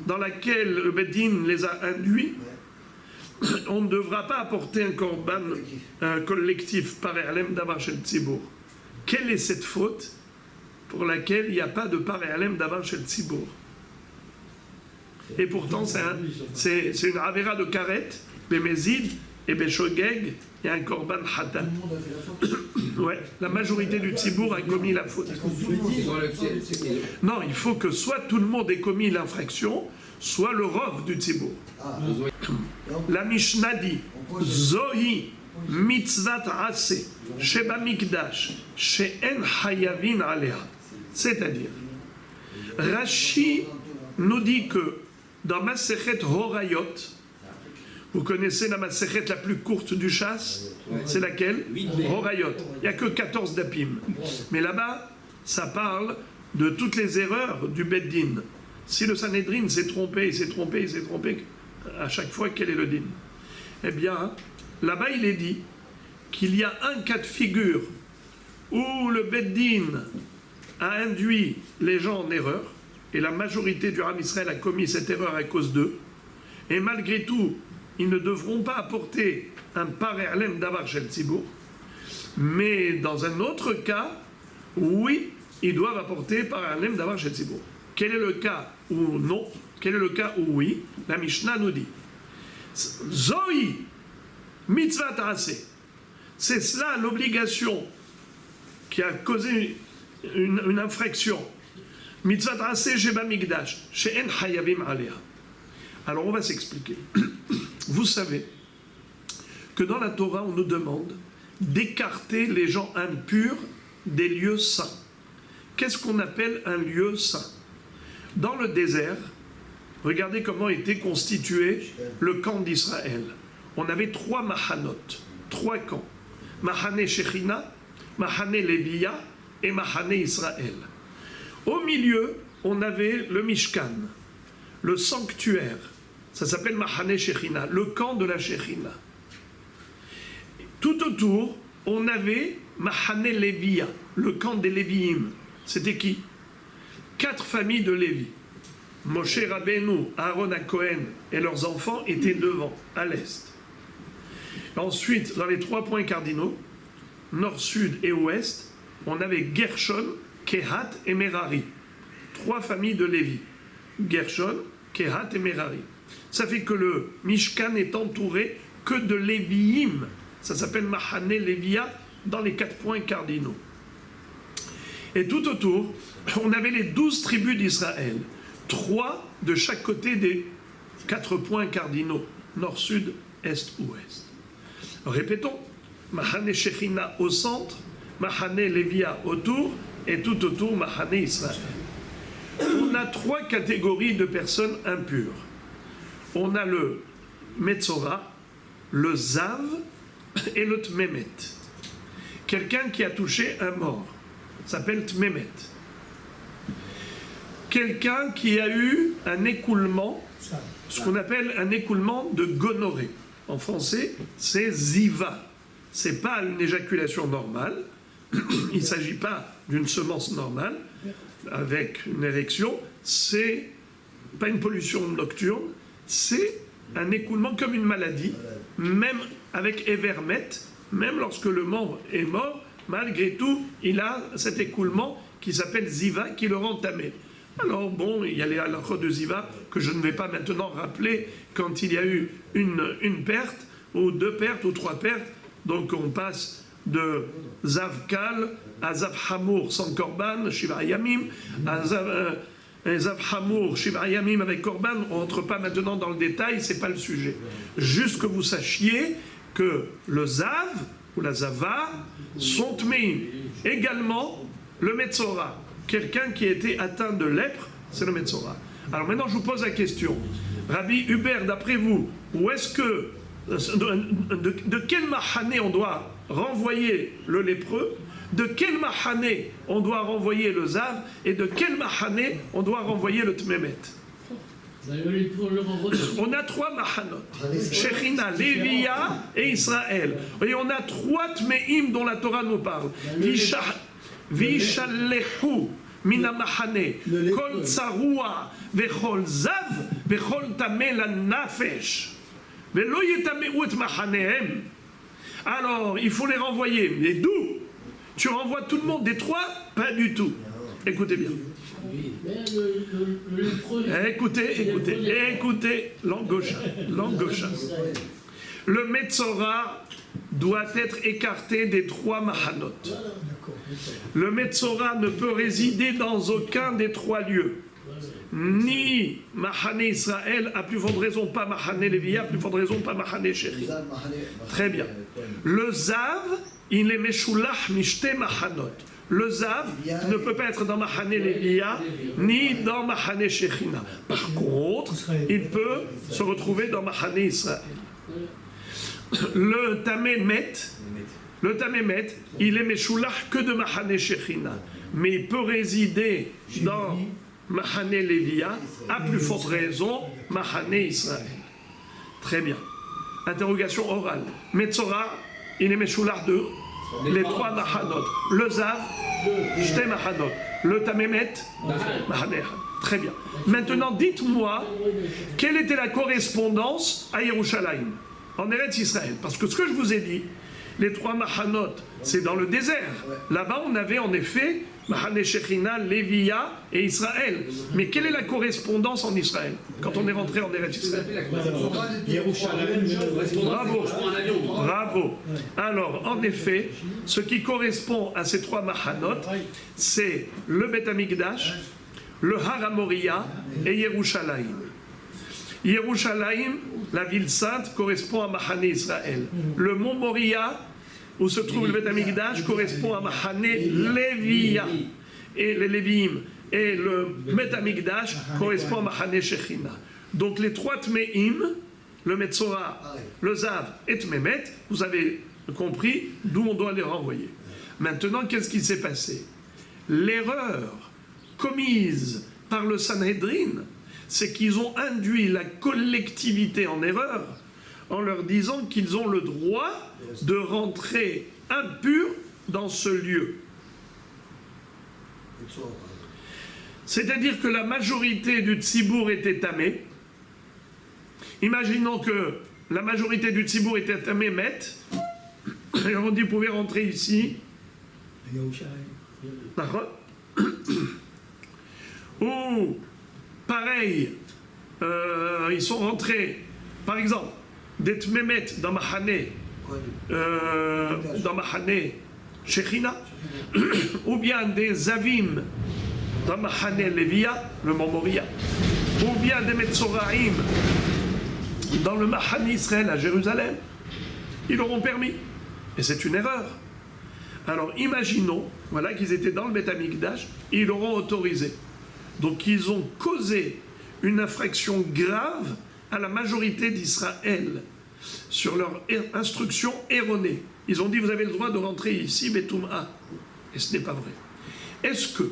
Speaker 1: dans laquelle le Bedin les a induits, on ne devra pas apporter un korban collectif par Alem Davar Shel Tzibour. Quelle est cette faute pour laquelle il n'y a pas de par Alem Davar Shel Tzibour? Et pourtant, c'est une avera de karet, Bémézid et Béchogeg, il y a un korban Hatan. Ouais, la majorité du Tzibour a commis la faute. Non, il faut que soit tout le monde ait commis l'infraction, soit le rov du Tzibour. La Mishnah dit Zohi mitzvat ase sheba mikdash she'en hayavin alea. C'est-à-dire, Rashi nous dit que dans Masechet Horayot, vous connaissez la Masechet la plus courte du chasse, c'est laquelle? Horayot. Il n'y a que 14 dapim. Mais là-bas, ça parle de toutes les erreurs du Beddin. Si le Sanhedrin s'est trompé, à chaque fois, quel est le din? Eh bien, là-bas, il est dit qu'il y a un cas de figure où le Beddin a induit les gens en erreur, et la majorité du Ram Israël a commis cette erreur à cause d'eux, et malgré tout, ils ne devront pas apporter un par Alem Davar Shel Tzibour, mais dans un autre cas, oui, ils doivent apporter par Alem Davar Shel Tzibour. Quel est le cas où non? Quel est le cas où oui? La Mishnah nous dit Zoï mitzvah ta'aseh. C'est cela l'obligation qui a causé une infraction. Mitzvah ta'aseh sheba mikdash she'en hayavim alea. Alors on va s'expliquer. Vous savez que dans la Torah on nous demande d'écarter les gens impurs des lieux saints. Qu'est-ce qu'on appelle un lieu saint? Dans le désert, regardez comment était constitué le camp d'Israël. On avait 3 mahanot, 3 camps. Mahane Shechina, Mahane Lévia et Mahane Israël. Au milieu, on avait le Mishkan, le sanctuaire. Ça s'appelle Mahane Shechina, le camp de la Shechina. Tout autour, on avait Mahane Lévia, le camp des Léviim. C'était qui? 4 familles de Lévi. Moshe Rabbeinu, Aaron à Cohen et leurs enfants étaient devant, à l'est. Ensuite, dans les 3 points cardinaux, nord, sud et ouest, on avait Gershon, Kehat et Merari. 3 familles de Lévi. Gershon, Kehat et Merari. Ça fait que le Mishkan est entouré que de Léviim. Ça s'appelle Mahane Lévia dans les 4 points cardinaux. Et tout autour, on avait les 12 tribus d'Israël. 3 de chaque côté des 4 points cardinaux. Nord, sud, est, ouest. Répétons. Mahane Shechina au centre, Mahane Lévia autour, et tout autour, Mahane Israël. On a 3 catégories de personnes impures. On a le Metzora, le Zav et le Tmemet. Quelqu'un qui a touché un mort s'appelle Tmemet. Quelqu'un qui a eu un écoulement, ce qu'on appelle un écoulement de gonorrhée. En français, c'est Ziva. Ce n'est pas une éjaculation normale. Il ne s'agit pas d'une semence normale avec une érection. C'est pas une pollution nocturne. C'est un écoulement comme une maladie, même avec Evermet, même lorsque le membre est mort, malgré tout, il a cet écoulement qui s'appelle Ziva, qui le rend tamé. Alors bon, il y a les halachot de Ziva que je ne vais pas maintenant rappeler quand il y a eu une perte, ou 2 pertes, ou 3 pertes. Donc on passe de Zav Kal à Zav Hamour sans Korban, Shiva Yamim, à Zav Hamour, Shiva Yamim avec Korban. On ne rentre pas maintenant dans le détail, c'est pas le sujet. Juste que vous sachiez que le Zav ou la Zava sont tmeim. Également le Metzora. Quelqu'un qui a été atteint de lèpre, c'est le Metzora. Alors maintenant, je vous pose la question. Rabbi Hubert, d'après vous, où est-ce que, de quel mahané on doit renvoyer le lépreux? De quel mahané on doit renvoyer le Zav? Et de quel mahané on doit renvoyer le Tmemet? On a 3 mahanot. Shechina, Lévia et Israël. Et on a 3 Tmeim dont la Torah nous parle. Vishallehu mina mahane, kol tsarua, vechol zav, vechol tameh la nafesh, velo yetameu et mahanehem. Alors, il faut les renvoyer. Mais d'où? Tu renvoies tout le monde des trois? Pas du tout. Écoutez bien. Écoutez, langue gauche. Le Metzora doit être écarté des trois Mahanot. Le Metzora ne peut résider dans aucun des trois lieux. Ni Mahane Israël, à plus forte raison pas Mahane Lévi, à plus forte raison pas Mahane Shechin. Très bien. Le Zav, il est Meshulach Mishte Mahanot. Le Zav ne peut pas être dans Mahane Lévia ni dans Mahane Shechina. Par contre, il peut se retrouver dans Mahane Israël. Le Tamémet, il est Meshulach que de Mahane Shechina. Mais il peut résider dans Mahane Lévia, à plus forte raison, Mahane Israël. Très bien. Interrogation orale. Metzora, il est Meshulach de les trois Mahanot. Le Zav, Shte Mahanot. Le Tamémet, Mahane. Très bien. Maintenant, dites-moi, quelle était la correspondance à Yerushalayim, en Eretz Israël? Parce que ce que je vous ai dit, les trois Mahanot, c'est dans le désert. Là-bas, on avait en effet Mahane Shechina, Lévia et Israël. Mais quelle est la correspondance en Israël quand on est rentré en Eretz Israël? Bravo. Alors, en effet, ce qui correspond à ces trois Mahanot, c'est le Beth Amikdash, le Har HaMoriah et Yerushalayim. Yerushalayim, la ville sainte, correspond à Mahane Israël. Le mont Moriah, où se trouve le Beth Amikdash, correspond à Mahane Lévia. Et les Léviim et le Beth Amikdash correspond à Mahane Shechina. Donc les trois Tmeim, le Metzora, le Zav et Tmemet, vous avez compris d'où on doit les renvoyer. Maintenant, qu'est-ce qui s'est passé? L'erreur commise par le Sanhedrin, c'est qu'ils ont induit la collectivité en erreur en leur disant qu'ils ont le droit de rentrer impurs dans ce lieu. C'est-à-dire que la majorité du Tzibour était tamé. Imaginons que la majorité du Tzibour était tamé, et on dit vous pouvez rentrer ici. D'accord? Ou pareil, ils sont rentrés, par exemple, des Tmemet dans Mahane Shechina, ou bien des Avim dans Mahane Lévia, le mont Moriah, ou bien des Metzoraim dans le Mahane Israël à Jérusalem, ils l'auront permis. Et c'est une erreur. Alors imaginons, voilà, qu'ils étaient dans le Beth Amikdash, ils l'auront autorisé. Donc ils ont causé une infraction grave à la majorité d'Israël sur leur instruction erronée. Ils ont dit vous avez le droit de rentrer ici, Betoum'a. Et ce n'est pas vrai. Est-ce que,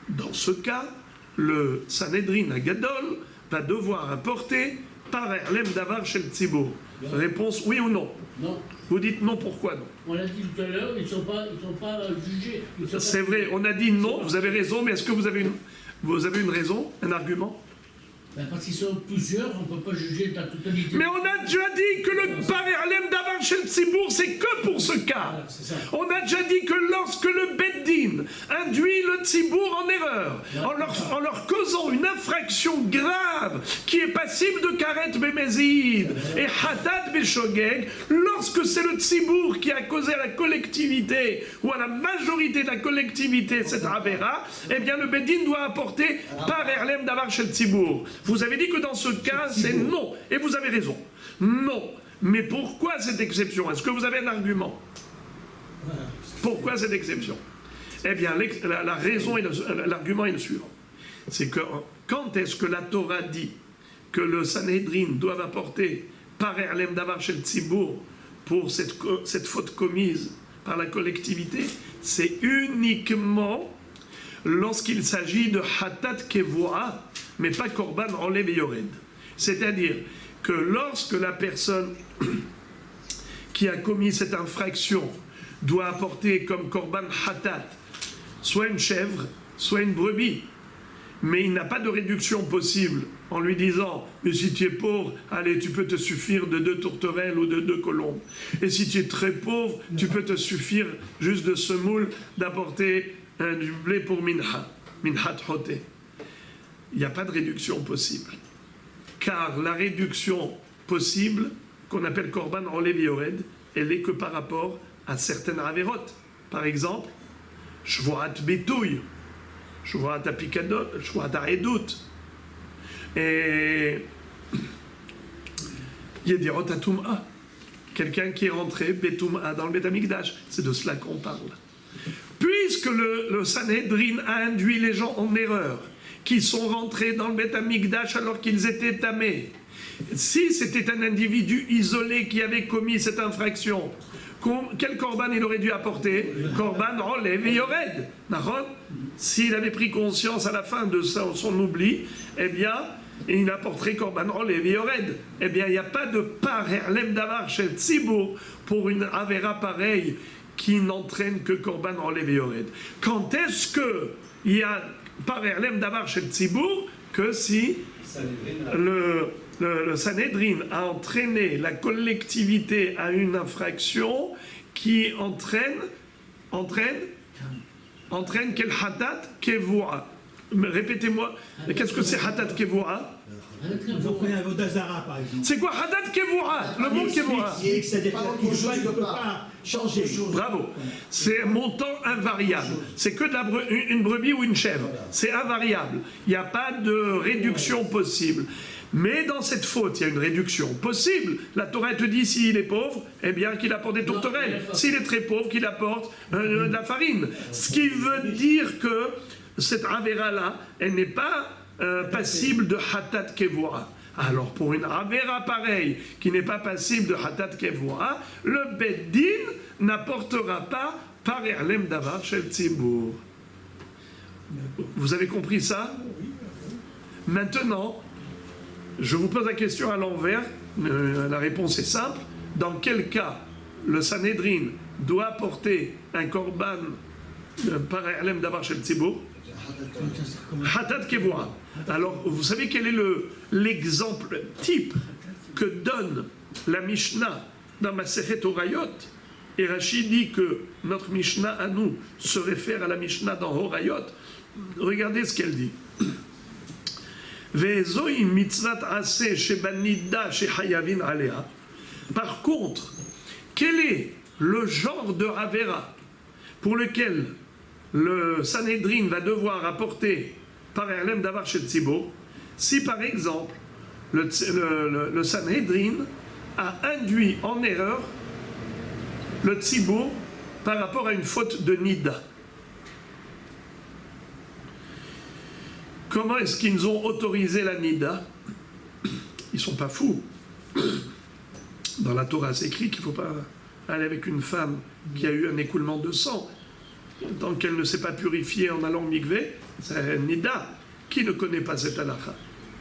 Speaker 1: dans ce cas, le Sanhedrin Agadol va devoir apporter par Erlem Davar chez le Tzibour? Réponse oui ou non?
Speaker 3: Non.
Speaker 1: Vous dites non, pourquoi non?
Speaker 3: On l'a dit tout à l'heure, ils ne sont pas jugés.
Speaker 1: C'est vrai, on a dit non, vous avez raison, mais est-ce que vous avez une raison, un argument?
Speaker 3: Ben parce qu'ils sont plusieurs, on ne peut pas juger la totalité.
Speaker 1: Mais on a déjà dit que le Par Erlem Davar chez le Tzibour, c'est que pour ce cas.
Speaker 3: Voilà,
Speaker 1: on a déjà dit que lorsque le Beddin induit le Tzibour en erreur, en leur causant une infraction grave qui est passible de Karet Bemezid et Hatat Beshogeg, lorsque c'est le Tzibour qui a causé à la collectivité ou à la majorité de la collectivité cette Avera, eh bien le Beddin doit apporter Par Erlem Davar chez le Tzibour. Vous avez dit que dans ce cas, c'est non. Et vous avez raison. Non. Mais pourquoi cette exception? Est-ce que vous avez un argument? Pourquoi cette exception? Eh bien, la raison et l'argument est le suivant. C'est que quand est-ce que la Torah dit que le Sanhedrin doit apporter par Erlem Davar chez le Tzibour pour cette faute commise par la collectivité? C'est uniquement lorsqu'il s'agit de Hatat Kevoa, mais pas Korban Enlev et Yored. C'est-à-dire que lorsque la personne qui a commis cette infraction doit apporter comme Korban Hatat soit une chèvre, soit une brebis, mais il n'a pas de réduction possible en lui disant « mais si tu es pauvre, allez, tu peux te suffire de 2 tourterelles ou de 2 colombes. Et si tu es très pauvre, tu peux te suffire juste de semoule d'apporter du blé pour minha hoté. » Il n'y a pas de réduction possible. Car la réduction possible, qu'on appelle korban olev yored, elle est que par rapport à certaines avérotes. Par exemple, shvoat betouille, shvoat apikadot, shvoat aedut, et yedirot atum'a. Quelqu'un qui est rentré betum'a dans le Beth Amikdash, c'est de cela qu'on parle. Puisque le Sanhédrin a induit les gens en erreur, qui sont rentrés dans le Beth Amikdash alors qu'ils étaient tamés. Si c'était un individu isolé qui avait commis cette infraction, quel korban il aurait dû apporter? Korban olev yored. S'il avait pris conscience à la fin de son oubli, eh bien, il apporterait korban olev yored. Eh bien, il n'y a pas de par herlem davar shel tzibur pour une avéra pareille qui n'entraîne que korban olev yored. Quand est-ce qu'il y a par herlem davar shel tzibur que si le Sanhédrin a entraîné la collectivité à une infraction qui entraîne quel hatat kevura. Répétez-moi, qu'est-ce que c'est hatat kevura?
Speaker 4: Ils ont fait un Vodazara, par exemple.
Speaker 1: C'est quoi hatat kevura? Le mot kevura.
Speaker 4: C'est-à-dire qu'il ne peut pas changer.
Speaker 1: Bravo. C'est un montant invariable. C'est que une brebis ou une chèvre. C'est invariable. Il n'y a pas de réduction possible. Mais dans cette faute, il y a une réduction possible. La Torah te dit, s'il est pauvre, eh bien qu'il apporte des tourterelles. S'il est très pauvre, qu'il apporte de la farine. Ce qui veut dire que cette avéra-là, elle n'est pas passible de hatat kevura. Alors pour une avéra pareille, qui n'est pas passible de hatat kevura, le Beddin n'apportera pas par erlem davar shel tzibur. Vous avez compris ça? Maintenant, je vous pose la question à l'envers, la réponse est simple. Dans quel cas le Sanhédrin doit apporter un korban par erlem davar shel tzibur? Hatat kevura. Alors, vous savez quel est l'exemple type que donne la Mishnah dans Masechet Horayot? Et Rashi dit que notre Mishnah à nous se réfère à la Mishnah dans Horayot. Regardez ce qu'elle dit. Par contre, quel est le genre de Avera pour lequel le Sanhédrin va devoir apporter par erlem davar shel tzibur, si par exemple le Sanhédrin a induit en erreur le tzibur par rapport à une faute de nida? Comment est-ce qu'ils ont autorisé la nida? Ils ne sont pas fous. Dans la Torah, c'est écrit qu'il ne faut pas aller avec une femme qui a eu un écoulement de sang. Tant qu'elle ne s'est pas purifiée en allant au mikvé, c'est nida. Qui ne connaît pas cette halakha?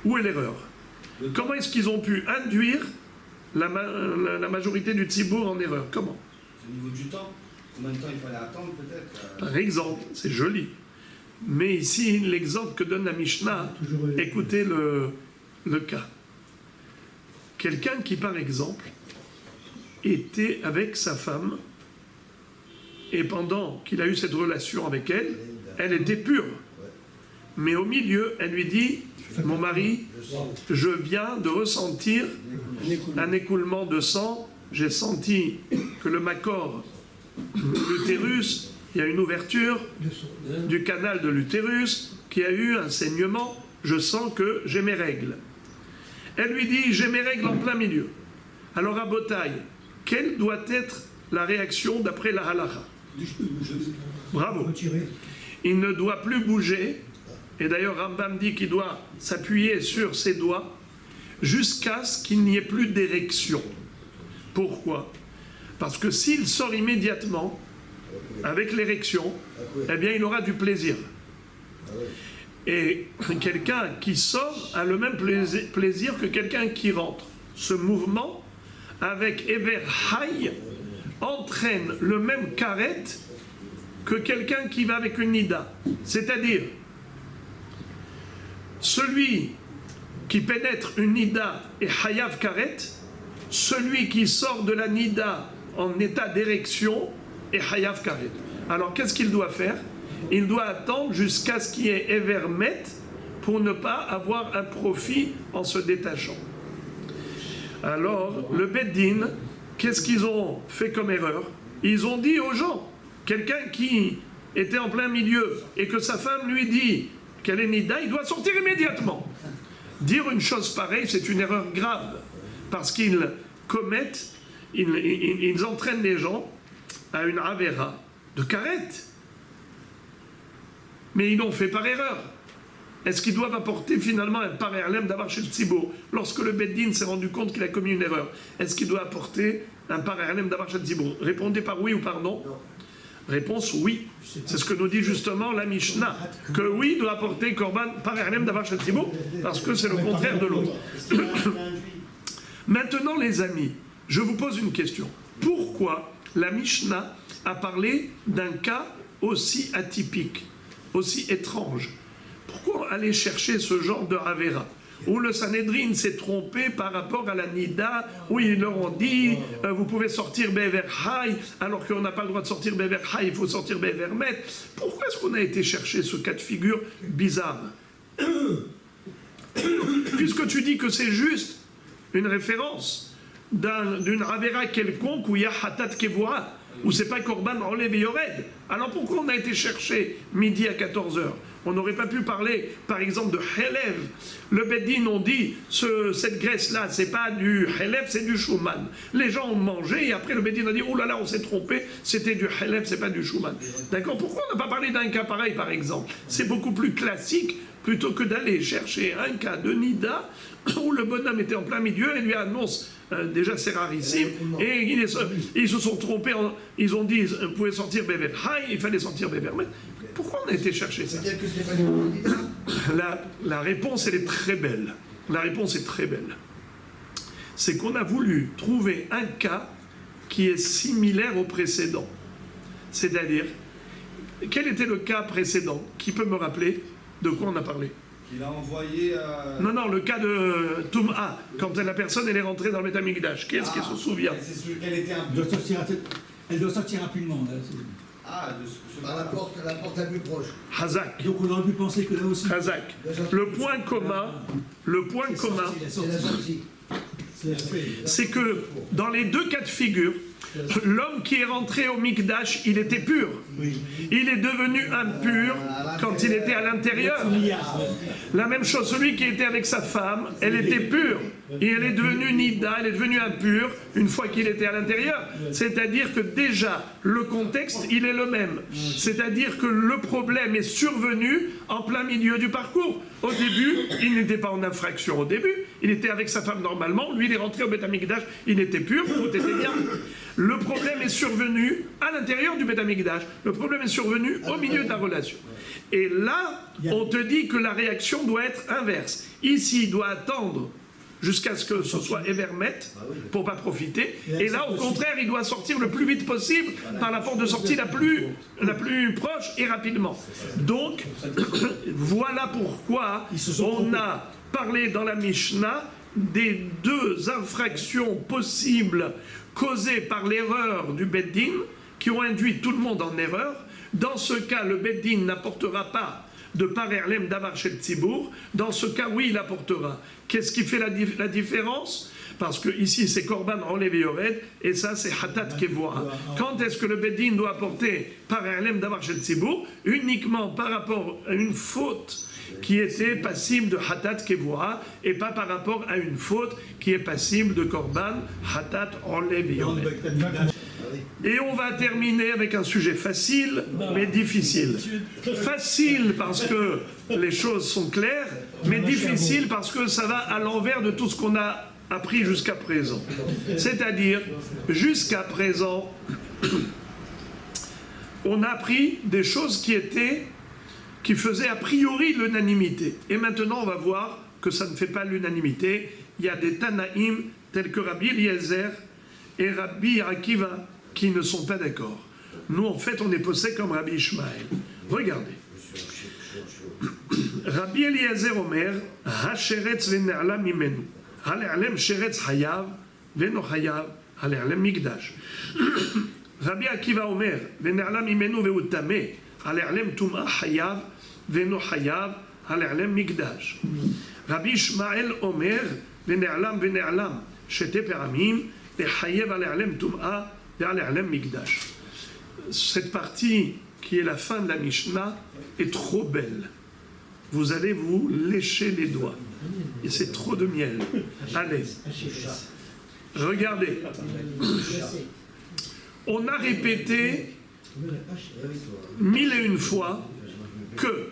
Speaker 1: Où est l'erreur? Comment est-ce qu'ils ont pu induire la majorité du tzibur en erreur? Comment?
Speaker 5: Au niveau du temps, combien de temps il fallait attendre peut-être?
Speaker 1: Par exemple, c'est joli. Mais ici, l'exemple que donne la Mishnah, écoutez le cas. Quelqu'un qui, par exemple, était avec sa femme, et pendant qu'il a eu cette relation avec elle, elle était pure. Mais au milieu, elle lui dit, mon mari, je viens de ressentir un écoulement de sang, j'ai senti que le makor, l'utérus, il y a une ouverture du canal de l'utérus, qui a eu un saignement, je sens que j'ai mes règles. Elle lui dit, j'ai mes règles en plein milieu. Alors à Botaï, quelle doit être la réaction d'après la halakha? Bravo. Il ne doit plus bouger, et d'ailleurs Rambam dit qu'il doit s'appuyer sur ses doigts jusqu'à ce qu'il n'y ait plus d'érection. Pourquoi? Parce que s'il sort immédiatement avec l'érection, eh bien il aura du plaisir. Et quelqu'un qui sort a le même plaisir que quelqu'un qui rentre. Ce mouvement avec Ever Hay entraîne le même karet que quelqu'un qui va avec une nida, c'est-à-dire celui qui pénètre une nida est hayav karet, celui qui sort de la nida en état d'érection est hayav karet. Alors qu'est-ce qu'il doit faire? Il doit attendre jusqu'à ce qu'il y ait évermet pour ne pas avoir un profit en se détachant. Alors le Beddin, qu'est-ce qu'ils ont fait comme erreur? Ils ont dit aux gens, quelqu'un qui était en plein milieu et que sa femme lui dit qu'elle est nida, il doit sortir immédiatement. Dire une chose pareille, c'est une erreur grave, parce qu'ils commettent, ils entraînent les gens à une avera de karet. Mais ils l'ont fait par erreur. Est-ce qu'ils doivent apporter finalement un parerlem d'avar chez le tzibour? Lorsque le Beddin s'est rendu compte qu'il a commis une erreur, est-ce qu'il doit apporter un parerlem d'avar chez le tzibour? Répondez par oui ou par non. Réponse oui. C'est ce que nous dit justement la Mishnah, que oui doit apporter korban parerlem d'avar chez le tzibour, parce que c'est le contraire de l'autre. Maintenant les amis, je vous pose une question. Pourquoi la Mishnah a parlé d'un cas aussi atypique, aussi étrange? Pourquoi aller chercher ce genre de Havera où le Sanhedrin s'est trompé par rapport à la Nida, où ils leur ont dit vous pouvez sortir Be'ever Hay, alors qu'on n'a pas le droit de sortir Be'ever Hay, il faut sortir Be'ever Met. Pourquoi est-ce qu'on a été chercher ce cas de figure bizarre? Puisque tu dis que c'est juste une référence d'une Havera quelconque où il y a Hatat Kevora, où c'est pas Korban Olev et Yored. Alors pourquoi on a été chercher midi à 14h? On n'aurait pas pu parler, par exemple, de Helev. Le Beddin ont dit, cette graisse-là, c'est pas du Helev, c'est du Shuman. Les gens ont mangé, et après le Beddin a dit, oh là là, on s'est trompé, c'était du Helev, c'est pas du Shuman. D'accord? Pourquoi on n'a pas parlé d'un cas pareil, par exemple? C'est beaucoup plus classique, plutôt que d'aller chercher un cas de Nida, où le bonhomme était en plein milieu, et lui annonce, déjà c'est rarissime, et ils se sont trompés, ils ont dit, vous pouvez sortir Be'ever Hay, il fallait sortir Be'ever Met. Pourquoi on a été chercher ça? La réponse, elle est très belle. La réponse est très belle. C'est qu'on a voulu trouver un cas qui est similaire au précédent. C'est-à-dire, quel était le cas précédent? Qui peut me rappeler de quoi on a parlé?
Speaker 5: Il a envoyé...
Speaker 1: Non, le cas de Toum'a, quand la personne elle est rentrée dans le Beth Amikdash. Qui est-ce qui se souvient?
Speaker 5: C'est celui qu'elle était un
Speaker 4: Elle doit sortir rapidement. Là,
Speaker 2: par la porte la plus proche.
Speaker 1: Hazak.
Speaker 4: donc on aurait pu penser que là aussi.
Speaker 1: Hazak. Le point commun,
Speaker 2: C'est la sortie.
Speaker 1: c'est que dans les deux cas de figure, l'homme qui est rentré au Mikdash, il était pur. Il est devenu impur quand il était à l'intérieur. La même chose, celui qui était avec sa femme, elle était pure. Et elle est devenue Nida, elle est devenue impure une fois qu'il était à l'intérieur. C'est-à-dire que déjà, le contexte, il est le même. C'est-à-dire que le problème est survenu en plein milieu du parcours. Au début, il n'était pas en infraction au début. Il était avec sa femme normalement. Lui, il est rentré au Beth Amikdash, il était pur, tout était bien. Le problème est survenu à l'intérieur du Beth Amikdash. Le problème est survenu au milieu de la relation. Et là, on te dit que la réaction doit être inverse. Ici, il doit attendre jusqu'à ce que ce soit évermet pour pas profiter. Et là, au contraire, il doit sortir le plus vite possible par la porte de sortie la plus proche et rapidement. Donc, voilà pourquoi on a parlé dans la Mishnah des deux infractions possibles causées par l'erreur du Beddin, qui ont induit tout le monde en erreur. Dans ce cas, le Beddin n'apportera pas de parerlem d'avar chez le tzibour. Dans ce cas, oui, il apportera. Qu'est-ce qui fait la différence? Parce que ici, c'est korban olev et yored, et ça, c'est hatat kevoa. Quand est-ce que le Beddin doit apporter parerlem d'avar chez le tzibour? Uniquement par rapport à une faute qui était passible de hatat kevoa, et pas par rapport à une faute qui est passible de korban hatat olev et yored. Et on va terminer avec un sujet facile, mais difficile. Facile parce que les choses sont claires, mais difficile parce que ça va à l'envers de tout ce qu'on a appris jusqu'à présent. C'est-à-dire, jusqu'à présent, on a appris des choses qui faisaient a priori l'unanimité. Et maintenant, on va voir que ça ne fait pas l'unanimité. Il y a des Tanaïm tels que Rabbi Eliezer et Rabbi Akiva qui ne sont pas d'accord. Nous, en fait, on est possède comme Rabbi Ishmael. Regardez. Rabbi Eliezer Omer, Hasheretz ve'ne'ala mimenu. Hale'alem sheretz hayav ve'no hayav. Hale'alem migdash. Rabbi Akiva Omer, ve'ne'ala mimenu ve'utame. Hale'alem tum'a hayav ve'no hayav. Hale'alem migdash. Rabbi Ishmael Omer, ve'ne'alam ve'ne'alam. Shete peramim. Ve'hayev hale'alem tum'a ve'hale'alem migdash. Cette partie qui est la fin de la Mishnah est trop belle. Vous allez vous lécher les doigts. Et c'est trop de miel. Allez. Regardez. On a répété 1001 fois que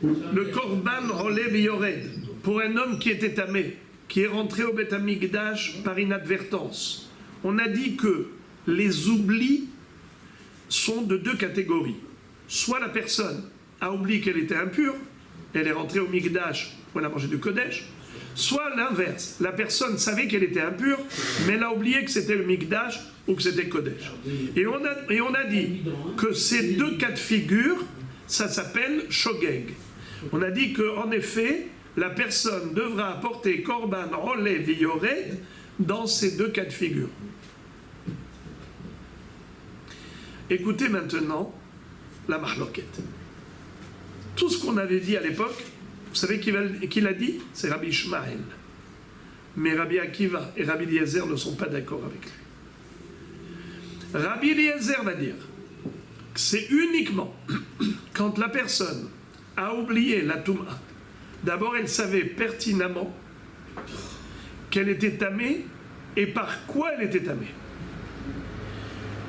Speaker 1: le Korban relève Yored pour un homme qui était tamé, qui est rentré au Beth Amikdash par inadvertance. On a dit que les oublis sont de deux catégories. Soit la personne a oublié qu'elle était impure, elle est rentrée au Mikdash où elle a mangé du Kodesh, soit l'inverse, la personne savait qu'elle était impure, mais elle a oublié que c'était le Mikdash ou que c'était Kodesh. Et on a dit que ces deux cas de figure, ça s'appelle Shogeg. On a dit qu'en effet, la personne devra apporter Korban, Rolev et Yored dans ces deux cas de figure. Écoutez maintenant la Mahloket. Tout ce qu'on avait dit à l'époque, vous savez qui l'a dit? C'est Rabbi Ishmael. Mais Rabbi Akiva et Rabbi Eliezer ne sont pas d'accord avec lui. Rabbi Eliezer va dire que c'est uniquement quand la personne a oublié la Touma. D'abord, elle savait pertinemment qu'elle était tamée et par quoi elle était tamée.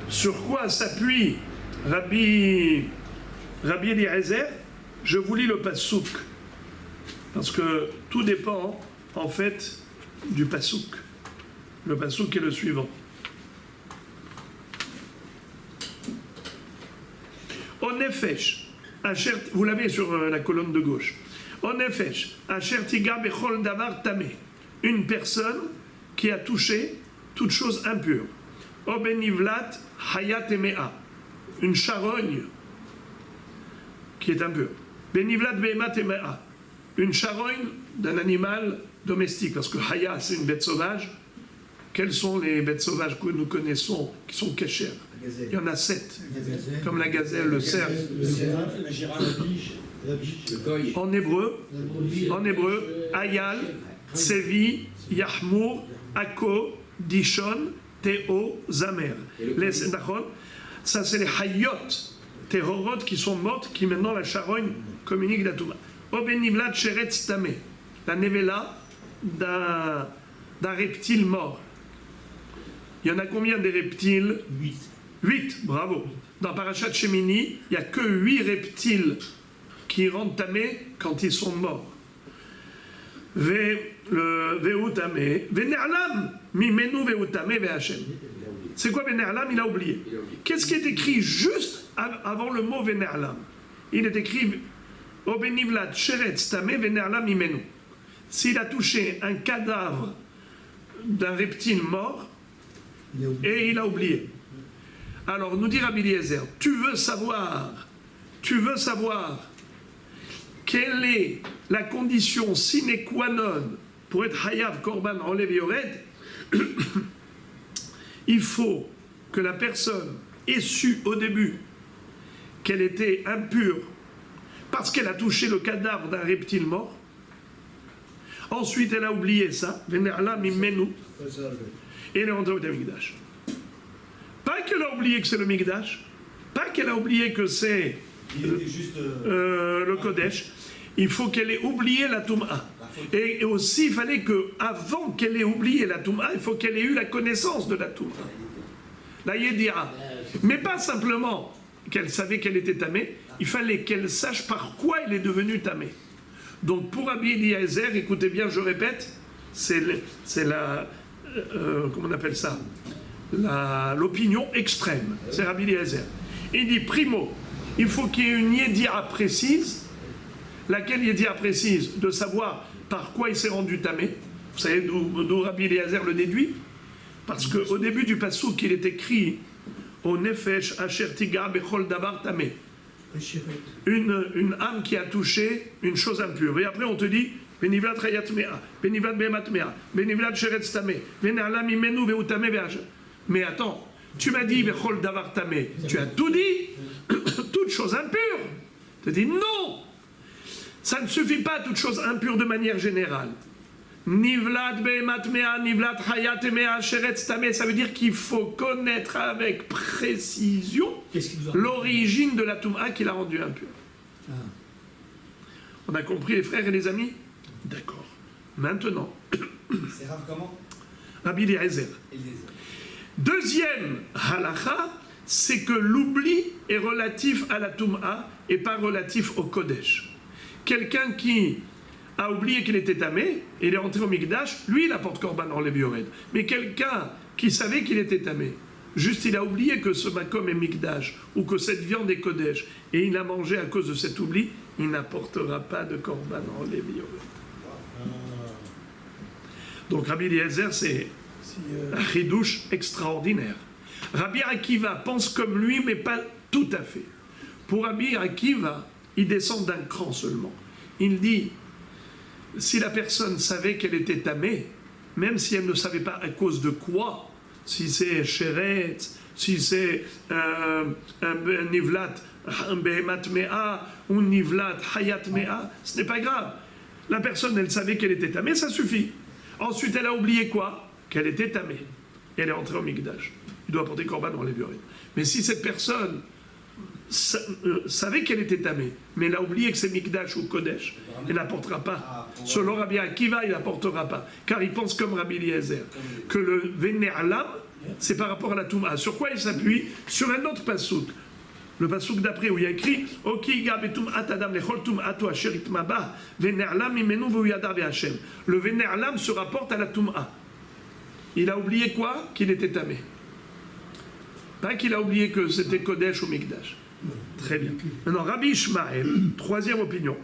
Speaker 1: Sur quoi s'appuie Rabbi Eliezer? Je vous lis le pasouk, parce que tout dépend en fait du pasouk. Le pasouk est le suivant. Onefesh, vous l'avez sur la colonne de gauche. Onefesh, asher tiga bechol davar tamé. Une personne qui a touché toute chose impure. Obenivlat hayat emea. Une charogne qui est impure. Benivlat behemat emea. Une charogne d'un animal domestique. Parce que haya, c'est une bête sauvage. Quelles sont les bêtes sauvages que nous connaissons qui sont cachères? Il y en a 7. Comme la gazelle, le cerf.
Speaker 3: La girafe, la biche.
Speaker 1: En hébreu, Ayal, Tsevi, Yahmour, Ako, Dishon, Théo, Zamer. Ça, c'est les Hayot, Tehorot qui sont mortes, qui maintenant la charogne communique d'Atouma. Obenivlat Sheretz Tamé, la nevela d'un reptile mort. Il y en a combien des reptiles? 8, bravo. Dans Parashat Shemini, il n'y a que 8 reptiles qui rendent tamé quand ils sont morts. Ve'utame, ve'ne'alam, mimenu ve'utame ve'Hashem. C'est quoi ve'ne'alam? Il a oublié. Qu'est-ce qui est écrit juste avant le mot ve'ne'alam? Il est écrit Obenivlat sheretz tamé ve'ne'alam mimenu. S'il a touché un cadavre d'un reptile mort, et il a oublié. Alors, nous dit Rabbi Eliezer, tu veux savoir quelle est la condition sine qua non pour être Hayav, Korban, Rolev et Yored? Il faut que la personne ait su au début qu'elle était impure parce qu'elle a touché le cadavre d'un reptile mort. Ensuite, elle a oublié ça. Venerla mimenu. Et elle est rentrée au Mikdash. Pas qu'elle a oublié que c'est le Mikdash, pas qu'elle a oublié que c'est le Kodesh. Il faut qu'elle ait oublié la Touma. Et aussi, il fallait qu'avant qu'elle ait oublié la Touma, il faut qu'elle ait eu la connaissance de la Touma. La Yedira. Mais pas simplement qu'elle savait qu'elle était tamée, il fallait qu'elle sache par quoi elle est devenue tamée. Donc pour Rabbi Eliezer, écoutez bien, je répète, c'est la... comment on appelle ça? L'opinion extrême. C'est Rabbi Eliezer. Il dit, primo, il faut qu'il y ait une Yedira précise. Laquelle Yedira précise? De savoir par quoi il s'est rendu tamé. Vous savez d'où Rabbi Eliezer le déduit? Parce qu'au début du passouk, il est écrit au nefesh asher tiga bechol davar tameh. Une âme qui a touché une chose impure. Et après on te dit benivlat chayat mea, benivlat behemat mea, benivlat sheretz tameh, vene'ala mimenu ve'utame ve'asher. Mais attends, tu m'as dit bechol davar tameh, tu as tout dit, toute chose impure. Tu dis non, ça ne suffit pas toute chose impure de manière générale. Nivlat behemat mea, nivlat chayat mea, sheretz tameh, ça veut dire qu'il faut connaître avec précision l'origine de la Touma qui l'a rendu impure. On a compris les frères et les amis? D'accord. Maintenant,
Speaker 5: C'est Rav comment?
Speaker 1: Rabbi Eliezer.
Speaker 5: Eliezer.
Speaker 1: Deuxième halakha, c'est que l'oubli est relatif à la Touma et pas relatif au Kodesh. Quelqu'un qui a oublié qu'il était tamé, et il est rentré au Mikdash, lui il apporte Korban en Lévi Yored. Mais quelqu'un qui savait qu'il était tamé, juste il a oublié que ce makom est Mikdash, ou que cette viande est Kodesh, et il a mangé à cause de cet oubli, il n'apportera pas de Korban en Lévi Yored. Donc Rabbi Eliezer, c'est un chidouche extraordinaire. Rabbi Akiva pense comme lui, mais pas tout à fait. Pour Rabbi Akiva, il descend d'un cran seulement. Il dit, si la personne savait qu'elle était tamée, même si elle ne savait pas à cause de quoi, si c'est sheret, si c'est un nivlat, un behemat mea, ou nivlat hayat mea, ce n'est pas grave. La personne, elle savait qu'elle était tamée, ça suffit. Ensuite, elle a oublié quoi? Qu'elle était tamée. Et elle est entrée au Mikdash. Il doit apporter Korban dans les Yored. Mais si cette personne savait qu'elle était tamée, mais elle a oublié que c'est Mikdash ou Kodesh, elle n'apportera pas. Selon Rabbi Akiva, il n'apportera pas. Car il pense comme Rabbi Eliezer, que le Vene'alam, c'est par rapport à la Touma. Sur quoi il s'appuie? Sur un autre pasouk. Le pasouk d'après où il y a écrit Okiga betum'at adam lechol tum'atu asher itmaba vene'alam imenu v'uyada ve'Hashem. Le Vene'alam se rapporte à la Touma. Il a oublié quoi? Qu'il était tamé. Pas qu'il a oublié que c'était Kodesh ou Mikdash. Très bien. Maintenant, Rabbi Ishmael, troisième opinion.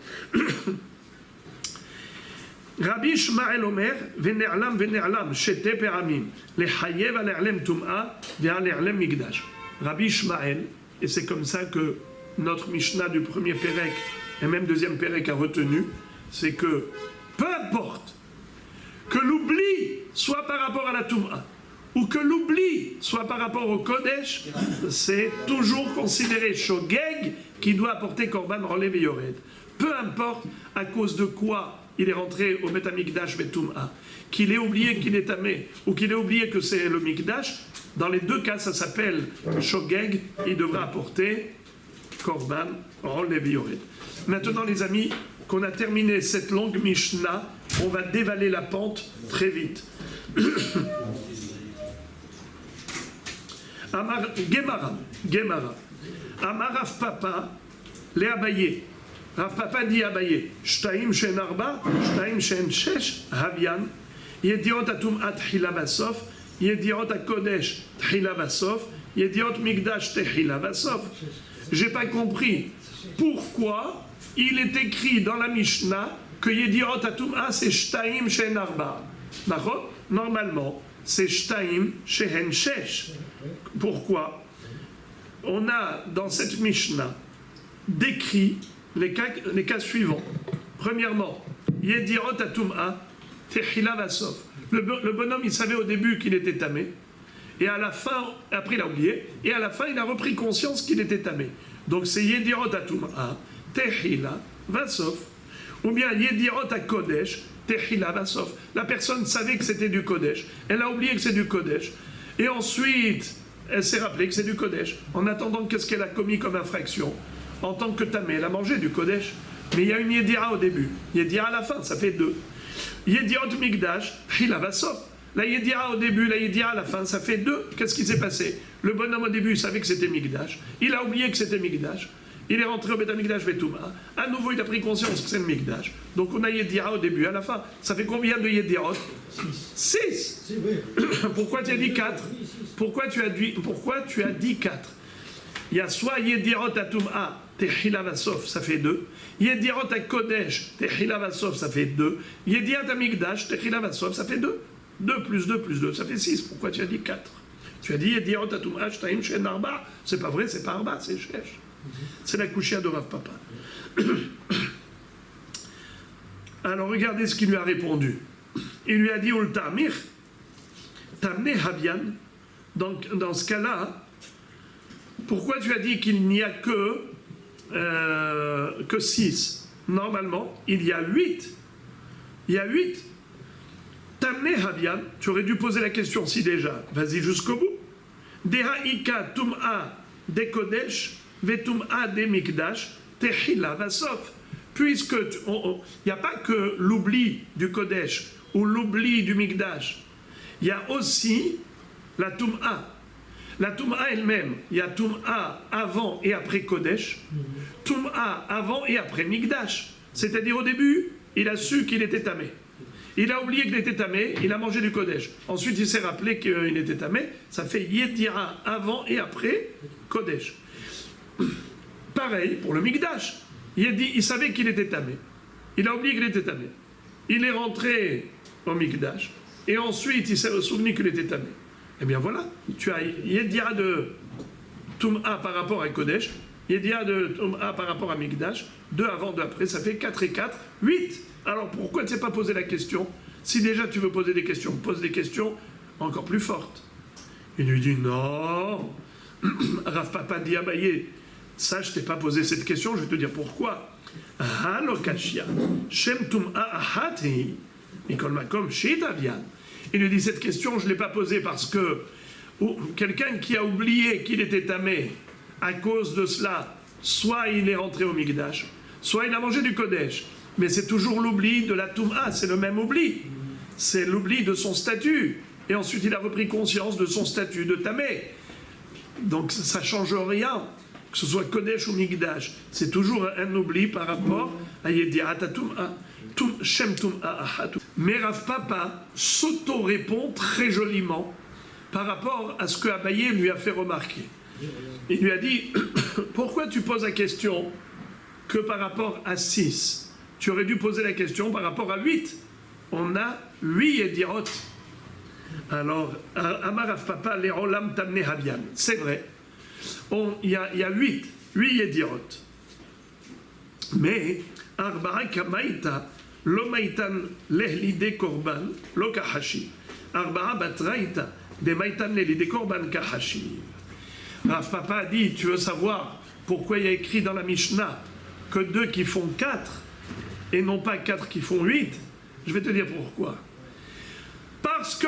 Speaker 1: Rabbi Ishmael Omer, Vene'alam, Shete Peramim, Lechayev Ale'alem Tum'a, Ve'ale'alem Mikdash. Rabbi Ishmael, et c'est comme ça que notre Mishnah du premier Pérec et même deuxième Pérec a retenu, c'est que peu importe que l'oubli soit par rapport à la Tum'a, ou que l'oubli soit par rapport au Kodesh, c'est toujours considéré Shogeg qui doit apporter Korban en Lévi Yored. Peu importe à cause de quoi il est rentré au Bet HaMikdash Betum'a, qu'il ait oublié qu'il est tamé, ou qu'il ait oublié que c'est le Mikdash, dans les deux cas ça s'appelle Shogeg, il devra apporter Korban en Lévi Yored. Maintenant les amis, qu'on a terminé cette longue Mishnah, on va dévaler la pente très vite. Amar Gemara. Amar Rav Papa, le Abaye. Rav Papa dit Abaye, Shtaim shen arba, Shtaim shen shesh, Havian, Yediot atum'at tchila basof, Yediot akodesh tchila basof, Yediot mikdash tchila basof. J'ai pas compris pourquoi il est écrit dans la Mishnah que Yediot atum'at c'est Shtaim shen arba. D'accord? Normalement, c'est Shtaim shen shesh. Pourquoi? On a dans cette Mishnah décrit les cas suivants. Premièrement, Yedirot Atum'a, Tehila Vasof. Le bonhomme, il savait au début qu'il était tamé, et à la fin, après il a oublié, et à la fin il a repris conscience qu'il était tamé. Donc c'est Yedirot Atum'a, Tehila Vasof. Ou bien Yedirot Kodesh, Tehila Vasof. La personne savait que c'était du Kodesh, elle a oublié que c'est du Kodesh, et ensuite elle s'est rappelée que c'est du Kodesh. En attendant, qu'est-ce qu'elle a commis comme infraction? En tant que tamé, elle a mangé du Kodesh. Mais il y a une Yedira au début, Yedira à la fin, ça fait 2. Yedirot Mikdash, Hila Vasof. La Yedira au début, la Yedira à la fin, ça fait 2. Qu'est-ce qui s'est passé? Le bonhomme au début, il savait que c'était Mikdash. Il a oublié que c'était Mikdash. Il est rentré au Bet HaMikdash Betum'a. À nouveau, il a pris conscience que c'est le Mikdash. Donc on a Yedira au début, à la fin. Ça fait combien de Yedirot? 6. Pourquoi tu as dit 4? Pourquoi tu as dit 4? Il y a soit Yedirot Atum'a, Tehila Vasof, ça fait 2. Yedirot Kodesh, Tehila Vasof, ça fait 2. Yedirot Mikdash, Tehila Vasof, ça fait 2. 2 plus 2 plus 2, ça fait 6. Pourquoi tu as dit 4? Tu as dit Yedirot Atum'a Shtaim Shen Arba. C'est pas vrai, c'est pas Arba, c'est Shesh. C'est la Kushia de Rav Papa. Alors regardez ce qu'il lui a répondu. Il lui a dit Ul Ta'mir, Tamne Habian. Donc dans ce cas-là, pourquoi tu as dit qu'il n'y a que 6? Normalement, il y a 8. Il y a 8. Tamne Habian, tu aurais dû poser la question si déjà. Vas-y jusqu'au bout. Deha Ika Tum'a de Kodesh, Vetum'a de Mikdash, Tehila Vasof. Puisque il n'y a pas que l'oubli du Kodesh ou l'oubli du Mikdash, il y a aussi la Tum'a. La Tum'a elle-même, il y a Tum'a avant et après Kodesh, Tum'a avant et après Mikdash. C'est-à-dire au début, il a su qu'il était tamé. Il a oublié qu'il était tamé, il a mangé du Kodesh. Ensuite, il s'est rappelé qu'il était tamé. Ça fait Yedira avant et après Kodesh. Pareil pour le Mikdash. Il savait qu'il était tamé. Il a oublié qu'il était tamé. Il est rentré au Mikdash. Et ensuite, il s'est souvenu qu'il était tamé. Eh bien voilà, tu as Yedira de Tum'a par rapport à Kodesh, Yedira de Tum'a par rapport à Mikdash, 2 avant, 2 après, ça fait 4 et 4, 8. Alors pourquoi tu n'as pas posé la question? Si déjà tu veux poser des questions, pose des questions encore plus fortes. Il lui dit non. Rav Papa dit Abaye, ça je t'ai pas posé cette question, je vais te dire pourquoi. Halokashia, Shem Tum'a Ahati, Mikol Makom Shitavian. Il lui dit cette question, je ne l'ai pas posée parce que quelqu'un qui a oublié qu'il était tamé à cause de cela, soit il est rentré au Mikdash, soit il a mangé du Kodesh. Mais c'est toujours l'oubli de la Tum'a, c'est le même oubli. C'est l'oubli de son statut. Et ensuite il a repris conscience de son statut de tamé. Donc ça ne change rien, que ce soit Kodesh ou Mikdash. C'est toujours un oubli par rapport à Yedirat Tum'a. Shem Tum'a Ahatu. Mais Rav Papa s'auto-répond très joliment par rapport à ce que Abaye lui a fait remarquer. Il lui a dit pourquoi tu poses la question que par rapport à 6? Tu aurais dû poser la question par rapport à 8. On a 8 Yedirot. Alors, Amar Rav Papa, les Olam Tamne Habian. C'est vrai. Il y a 8 Yedirot. Mais, Arba'a Kamaita, Lo Maitan Lehlide Korban, Lo Kahashi. Arba'a Batraita, De Maitan Lehlide Korban Kahashi. Rav Papa a dit, tu veux savoir pourquoi il y a écrit dans la Mishnah que 2 qui font 4 et non pas 4 qui font 8? Je vais te dire pourquoi. Parce que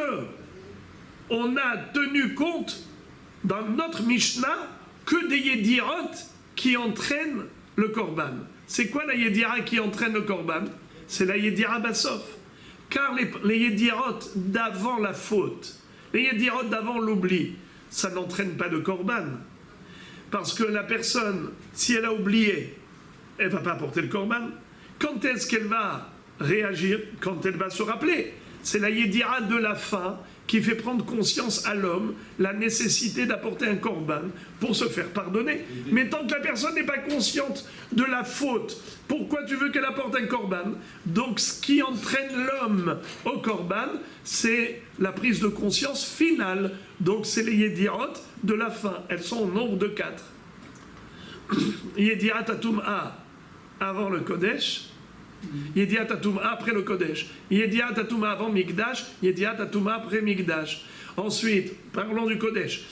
Speaker 1: on a tenu compte dans notre Mishnah que des Yedirot qui entraînent le Korban. C'est quoi la Yedira qui entraîne le Korban? C'est la Yedira Bassof. Car les Yedirot d'avant la faute, les Yedirot d'avant l'oubli, ça n'entraîne pas de Korban. Parce que la personne, si elle a oublié, elle ne va pas apporter le Korban. Quand est-ce qu'elle va réagir? Quand elle va se rappeler. C'est la Yedira de la fin qui fait prendre conscience à l'homme la nécessité d'apporter un Korban pour se faire pardonner. Mais tant que la personne n'est pas consciente de la faute, pourquoi tu veux qu'elle apporte un Korban? Donc ce qui entraîne l'homme au Korban, c'est la prise de conscience finale. Donc c'est les Yedirot de la fin. Elles sont au nombre de 4. Yedirat Tum'a avant le Kodesh, Yedirat Tum'a après le Kodesh, Yedirat Tum'a avant Mikdash, Yedirat Tum'a après Mikdash. Ensuite, parlons du Kodesh,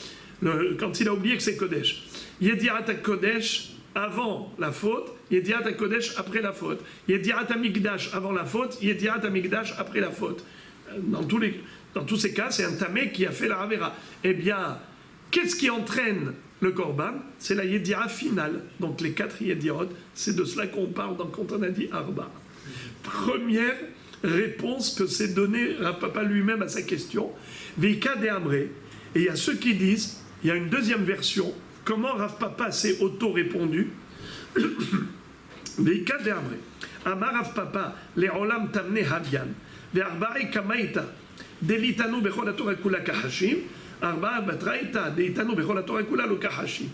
Speaker 1: quand il a oublié que c'est Kodesh. Yedirat Kodesh avant la faute, Yedirat Kodesh après la faute. Yedirat Mikdash avant la faute, Yedirat Mikdash après la faute. Dans tous ces cas, c'est un tamé qui a fait la Ravera. Eh bien, qu'est-ce qui entraîne le Korban? C'est la Yedira finale. Donc les 4 Yedirot, c'est de cela qu'on parle quand on a dit Arba. Première réponse que s'est donnée Rav Papa lui-même à sa question. Vika de Amré. Et il y a ceux qui disent, il y a une deuxième version, comment Rav Papa s'est auto-répondu. Vika de Amré. Amar Rav Papa, les Olam Tamne Habian. Les Arba'i Kamaita. Delitanu Bechol HaTorah Kula Kahashim. Arba'a Batraita. Delitanu Bechol HaTorah Kula Lo Kahashim.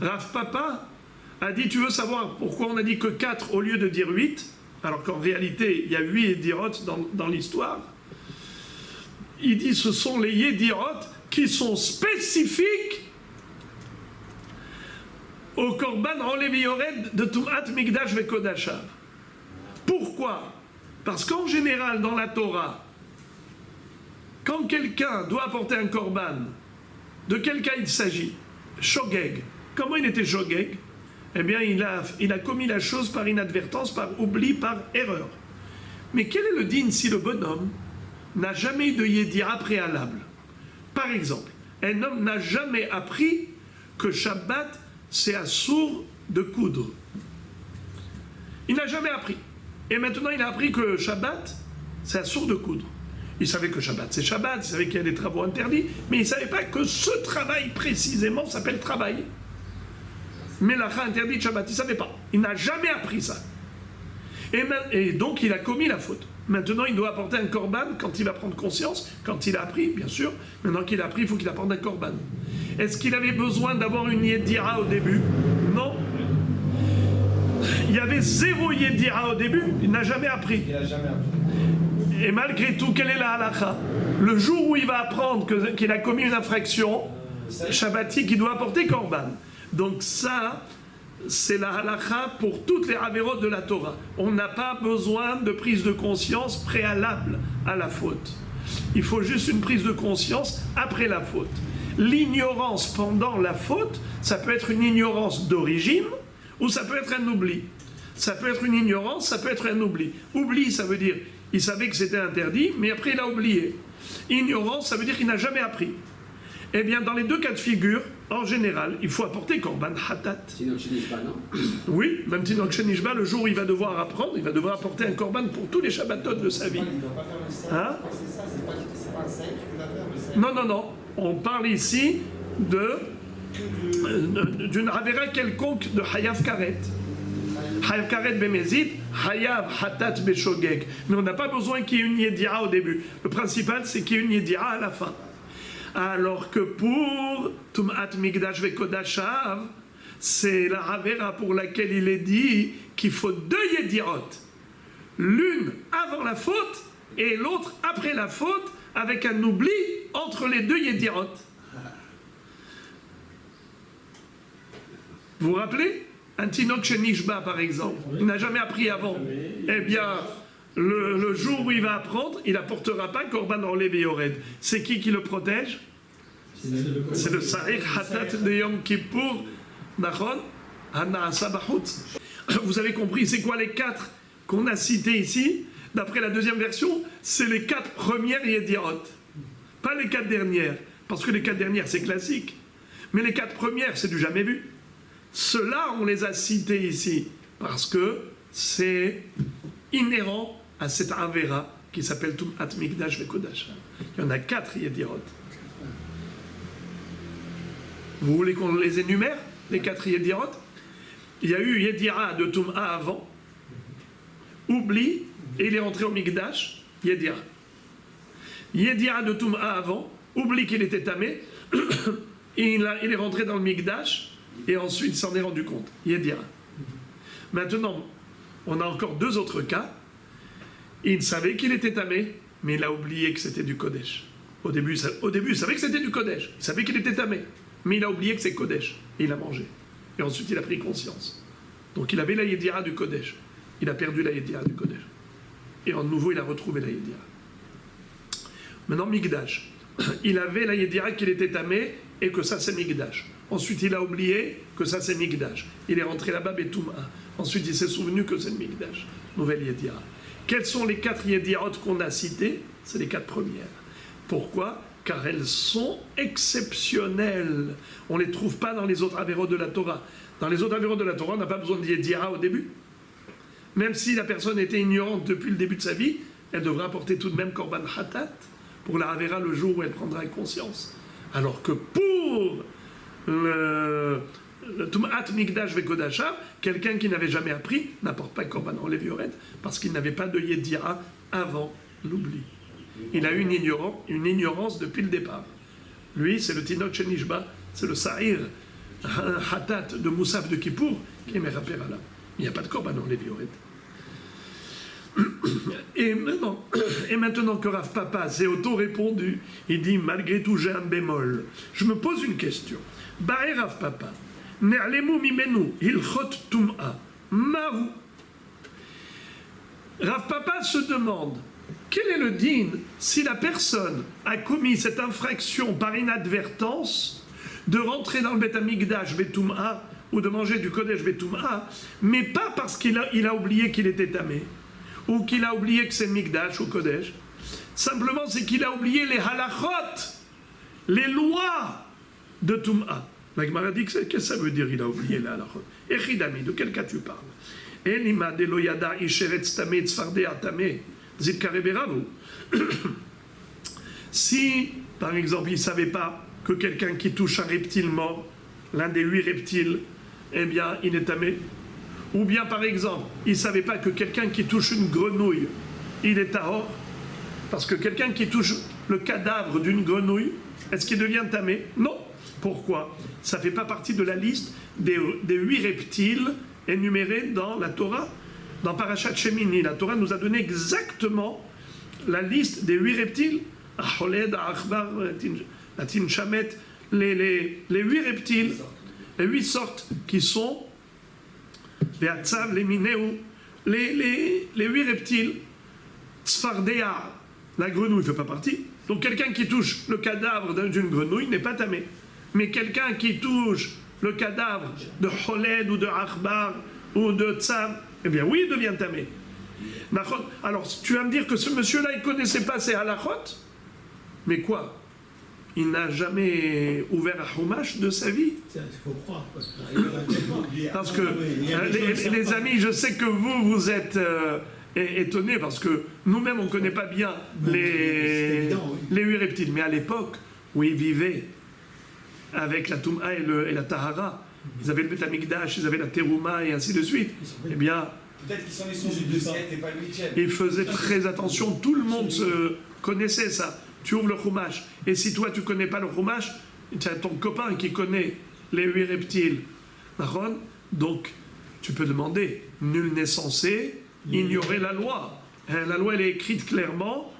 Speaker 1: Rav Papa a dit, tu veux savoir pourquoi on a dit que 4 au lieu de dire 8, alors qu'en réalité, il y a 8 Yedirot dans l'histoire. il dit ce sont les Yedirot qui sont spécifiques au Korban Olev Yored de Tumat Mikdash Vekodashav. Pourquoi? Parce qu'en général, dans la Torah, quand quelqu'un doit apporter un Korban, de quel cas il s'agit? Shogeg. Comment il était Shogeg? Eh bien, il a commis la chose par inadvertance, par oubli, par erreur. Mais quel est le din si le bonhomme n'a jamais eu de Yedira préalable? Par exemple, un homme n'a jamais appris que Shabbat, c'est assour de coudre. Il n'a jamais appris. Et maintenant, il a appris que Shabbat, c'est assour de coudre. Il savait que Shabbat, c'est Shabbat, il savait qu'il y a des travaux interdits, mais il ne savait pas que ce travail précisément s'appelle travail. Mais l'achat interdit de Shabbat, il ne savait pas. Il n'a jamais appris ça. Et donc, il a commis la faute. Maintenant, il doit apporter un korban quand il va prendre conscience, quand il a appris, bien sûr. Maintenant qu'il a appris, il faut qu'il apporte un korban. Est-ce qu'il avait besoin d'avoir une Yedira au début? Non. Il y avait 0 Yedira au début, il n'a jamais appris.
Speaker 5: Il n'a jamais appris.
Speaker 1: Et malgré tout, quelle est la halakha? Le jour où il va apprendre qu'il a commis une infraction shabbatique, il doit apporter korban. Donc ça, c'est la halakha pour toutes les avérotes de la Torah. On n'a pas besoin de prise de conscience préalable à la faute. Il faut juste une prise de conscience après la faute. L'ignorance pendant la faute, ça peut être une ignorance d'origine ou ça peut être un oubli. Ça peut être une ignorance, ça peut être un oubli. Oubli, ça veut dire il savait que c'était interdit, mais après il a oublié. Ignorance, ça veut dire qu'il n'a jamais appris. Eh bien, dans les deux cas de figure, en général, il faut apporter korban hatat.
Speaker 6: Sinon, chez Nishba, non?
Speaker 1: Oui, même Tinok Shenishba, le jour où il va devoir apprendre, il va devoir apporter un korban pour tous les Shabbatot de sa vie.
Speaker 5: Il ne doit pas faire le 5.
Speaker 1: Hein?
Speaker 5: C'est ça, c'est pas un 5 qu'il doit faire, le 5.
Speaker 1: Non, non, non. On parle ici d'une Avera quelconque de Hayav Karet. Hayav Karet Bemezid, Hayav Hatat Beshogeg. Mais on n'a pas besoin qu'il y ait une Yedira au début. Le principal, c'est qu'il y ait une Yedira à la fin. Alors que pour Tumat Mikdash Vekodashav, c'est la Avera pour laquelle il est dit qu'il faut 2 Yedirot. L'une avant la faute et l'autre après la faute, avec un oubli entre les 2 Yedirot. Vous vous rappelez? Un Tinok Shenishba, par exemple, il n'a jamais appris avant. Eh bien, le jour où il va apprendre, il n'apportera pas Korban Olev Yored. C'est qui le protège? C'est le Sa'ir Hatat de Yom Kippour, Nachon, Hana'asa Bachutz. Vous avez compris, c'est quoi les 4 qu'on a cités ici? D'après la deuxième version, c'est les 4 premières Yedirot. Pas les 4 dernières, parce que les 4 dernières, c'est classique. Mais les 4 premières, c'est du jamais vu. Ceux-là, on les a cités ici, parce que c'est inhérent à cette Avera qui s'appelle Tumat Mikdash Vekodash. Il y en a 4 Yedirot. Vous voulez qu'on les énumère, les 4 Yedirot? Il y a eu Yedira de Tum'a avant, oubli, et il est rentré au Mikdash, Yedira. Yedira de Tum'a avant, oubli qu'il était tamé, et il est rentré dans le Mikdash, et ensuite il s'en est rendu compte, Yedira. Maintenant, on a encore 2 autres cas. Il savait qu'il était tamé, mais il a oublié que c'était du Kodesh. Au début, il savait que c'était du Kodesh, il savait qu'il était tamé, mais il a oublié que c'est Kodesh, et il a mangé. Et ensuite il a pris conscience. Donc il avait la Yedira du Kodesh, il a perdu la Yedira du Kodesh. Et en nouveau, il a retrouvé la Yedira. Maintenant, Mikdash. Il avait la Yedira qu'il était tamé et que ça c'est Mikdash. Ensuite, il a oublié que ça c'est Mikdash. Il est rentré là-bas, Betouma. Ensuite, il s'est souvenu que c'est le Mikdash. Nouvelle Yedira. Quelles sont les 4 Yedirot qu'on a citées? C'est les 4 premières. Pourquoi? Car elles sont exceptionnelles. On ne les trouve pas dans les autres Averot de la Torah. Dans les autres Averot de la Torah, on n'a pas besoin de Yedira au début. Même si la personne était ignorante depuis le début de sa vie, elle devra apporter tout de même Korban Hatat pour la Avera le jour où elle prendra conscience. Alors que pour le Tumat Mikdash Vekodashav, quelqu'un qui n'avait jamais appris n'apporte pas Korban Olev Yored parce qu'il n'avait pas de Yedira avant l'oubli. Il a eu une ignorance depuis le départ. Lui, c'est le Tinok Shenishba, c'est le Sa'ir Hatat de Moussaf de Kippour qui est Meraper Allah. Il n'y a pas de Korban Olev Yored. Et maintenant que Rav Papa s'est auto-répondu, il dit malgré tout j'ai un bémol. Je me pose une question. Bae Rav Papa, ne'alemu mimenu hilchot tum'a, mahu. Rav Papa se demande quel est le din si la personne a commis cette infraction par inadvertance de rentrer dans le Beth Amikdash Betum'a ou de manger du Kodesh Betum'a, mais pas parce qu'il a oublié qu'il était tamé ou qu'il a oublié que c'est Mikdash ou Kodesh. Simplement, c'est qu'il a oublié les halachot, les lois de Tum'a. La Gemara dit qu'est-ce que ça veut dire il a oublié les halachot. Echidami, de quel cas tu parles? Elima de loyada isheretz tamé tzfardea tamé zit kareberavu. Si, par exemple, il ne savait pas que quelqu'un qui touche un reptile mort, l'un des 8 reptiles, eh bien, il est tamé. Ou bien, par exemple, il ne savait pas que quelqu'un qui touche une grenouille, il est tahor. Parce que quelqu'un qui touche le cadavre d'une grenouille, est-ce qu'il devient tamé? Non. Pourquoi? Ça ne fait pas partie de la liste des 8 reptiles énumérés dans la Torah. Dans Parashat Shemini, la Torah nous a donné exactement la liste des 8 reptiles. Aholed, Achbar, la Tinchamet, les 8 reptiles, les 8 sortes qui sont les Hatzav, les Minéou, les 8 reptiles. Tzfardea, la grenouille ne fait pas partie. Donc quelqu'un qui touche le cadavre d'une grenouille n'est pas tamé. Mais quelqu'un qui touche le cadavre de Holed ou de Achbar ou de Tzav, eh bien oui, il devient tamé. Alors tu vas me dire que ce monsieur-là, il ne connaissait pas ces halachot? Mais quoi? Il n'a jamais ouvert un chumash de sa vie.
Speaker 3: Il faut croire.
Speaker 1: Parce que, les amis, je sais que vous êtes étonnés, parce que nous-mêmes, on ne connaît pas bien les 8 reptiles. Mais à l'époque où ils vivaient avec la Toum'a et la Tahara, ils avaient le Beth Amikdash, ils avaient la Terouma et ainsi de suite. Eh bien,
Speaker 5: peut-être qu'ils sont les sources du 7 et pas le 8e.
Speaker 1: ils faisaient très attention, tout le monde connaissait ça. Tu ouvres le chumash, et si toi tu ne connais pas le chumash, tu as ton copain qui connaît les 8 reptiles. Donc, tu peux demander, nul n'est censé ignorer la loi. La loi, elle est écrite clairement,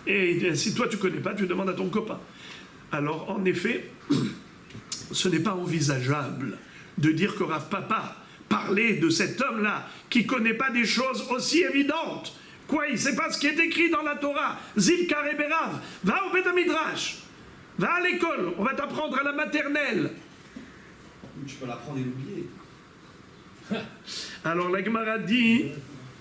Speaker 1: et si toi tu ne connais pas, tu demandes à ton copain. Alors, en effet, ce n'est pas envisageable de dire que Rav Papa parlait de cet homme-là qui ne connaît pas des choses aussi évidentes. Quoi, il ne sait pas ce qui est écrit dans la Torah. Zil Kareberav, va au Beth Midrash, va à l'école, on va t'apprendre à la maternelle.
Speaker 5: Tu peux l'apprendre et l'oublier.
Speaker 1: Alors la Gemara dit,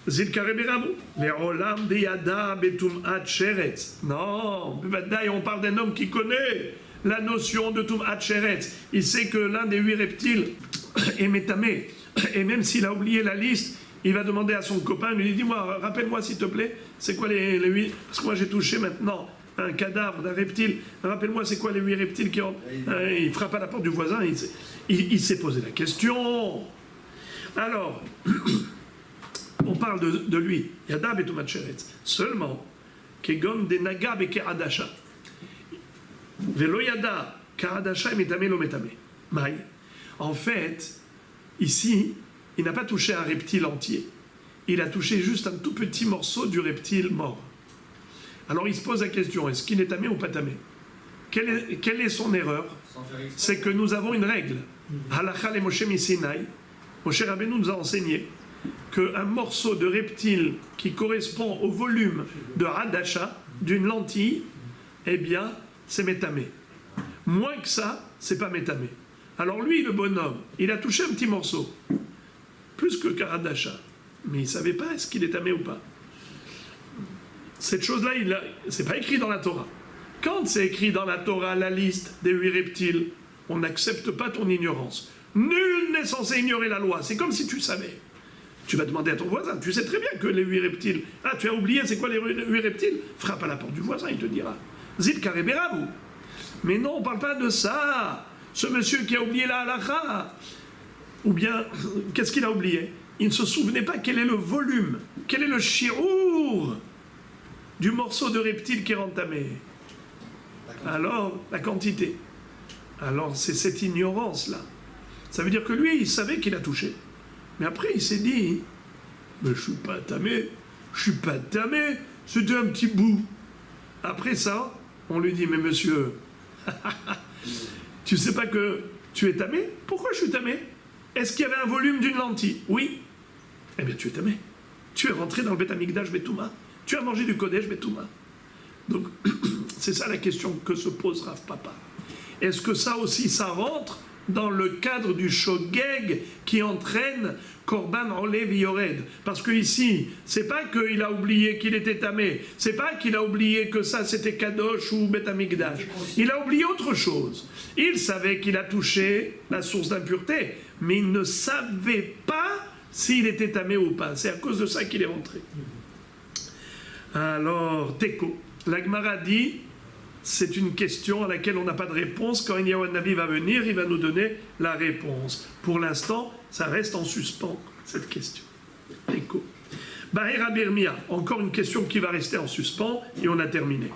Speaker 1: Zil Kareberav, les Olam de Yada Betum'at Sheretz. Non, on parle d'un homme qui connaît la notion de Tum'at Sheretz. Il sait que l'un des 8 reptiles est métamé. Et même s'il a oublié la liste, il va demander à son copain, il lui dit, dis-moi, rappelle-moi s'il te plaît, c'est quoi les 8, parce que moi j'ai touché maintenant un cadavre d'un reptile, rappelle-moi c'est quoi les 8 reptiles qui ont... Il frappe à la porte du voisin, il s'est posé la question. Alors, on parle de lui, Yadab et Tumat Sheretz, seulement, Kegon de Nagab et Keradasha. Velo Yada, Keradasha et Metame lo Metame. Maï. En fait, ici, il n'a pas touché un reptile entier. Il a touché juste un tout petit morceau du reptile mort. Alors il se pose la question, est-ce qu'il est tamé ou pas tamé? Quelle est son erreur? C'est que nous avons une règle. Halakha le Moshe Misinaï. Moshe Rabbeinu nous a enseigné qu'un morceau de reptile qui correspond au volume de Hadasha, d'une lentille, eh bien, c'est métamé. Moins que ça, c'est pas métamé. Alors lui, le bonhomme, il a touché un petit morceau. Plus que Karadasha. Mais il ne savait pas est-ce qu'il est tamé ou pas. Cette chose-là, c'est pas écrit dans la Torah. Quand c'est écrit dans la Torah, la liste des 8 reptiles, on n'accepte pas ton ignorance. Nul n'est censé ignorer la loi. C'est comme si tu savais. Tu vas demander à ton voisin, tu sais très bien que les 8 reptiles... Ah, tu as oublié, c'est quoi les 8 reptiles? Frappe à la porte du voisin, il te dira. Zil Kareberavu. Mais non, on ne parle pas de ça. Ce monsieur qui a oublié la halakha... Ou bien, qu'est-ce qu'il a oublié? Il ne se souvenait pas quel est le volume, quel est le shi'ur du morceau de reptile qui est entamé. Alors, la quantité. Alors, c'est cette ignorance-là. Ça veut dire que lui, il savait qu'il a touché. Mais après, il s'est dit, mais je ne suis pas entamé. je suis pas tamé, c'était un petit bout. Après ça, on lui dit, mais monsieur, tu sais pas que tu es tamé? Pourquoi je suis tamé? Est-ce qu'il y avait un volume d'une lentille? Oui. Eh bien, tu es tamé. Tu es rentré dans le Beth Amikdash Betouma. Tu as mangé du Kodesh Betouma. Donc, c'est ça la question que se pose Rav Papa. Est-ce que ça aussi, ça rentre dans le cadre du shogeg qui entraîne Korban Olev Yored? Parce que ici, c'est pas qu'il a oublié qu'il était tamé, c'est pas qu'il a oublié que ça c'était Kadosh ou Beth Amikdash. Il a oublié autre chose. Il savait qu'il a touché la source d'impureté, mais il ne savait pas s'il était tamé ou pas. C'est à cause de ça qu'il est rentré. Alors, Teko, la Gemara dit, c'est une question à laquelle on n'a pas de réponse. Quand Eliyahu Navi va venir, il va nous donner la réponse. Pour l'instant, ça reste en suspens, cette question. Teko. Bahir Abirmia, encore une question qui va rester en suspens, et on a terminé.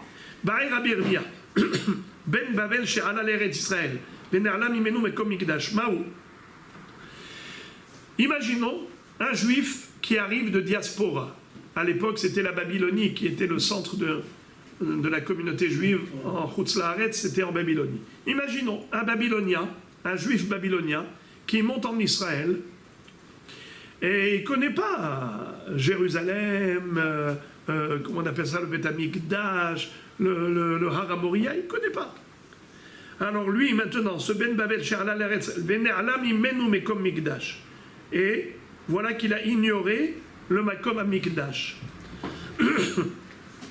Speaker 1: Bahir Abirmia, Ben Bavel chez Alal Israël, Ben Arlam Imenu Mekom Mikdash, Maou. Imaginons un juif qui arrive de diaspora. À l'époque, c'était la Babylonie qui était le centre de la communauté juive en Chutz La'aretz, c'était en Babylonie. Imaginons un Babylonien, un juif babylonien, qui monte en Israël et il ne connaît pas Jérusalem, comment on appelle ça, le Beth Amikdash, le Har HaMoriah, il ne connaît pas. Alors lui, maintenant, ce Ben Bavel, She'ala l'Eretz, Ve'ne'alam imenu mekom mikdash. Et voilà qu'il a ignoré le Makom Amikdash.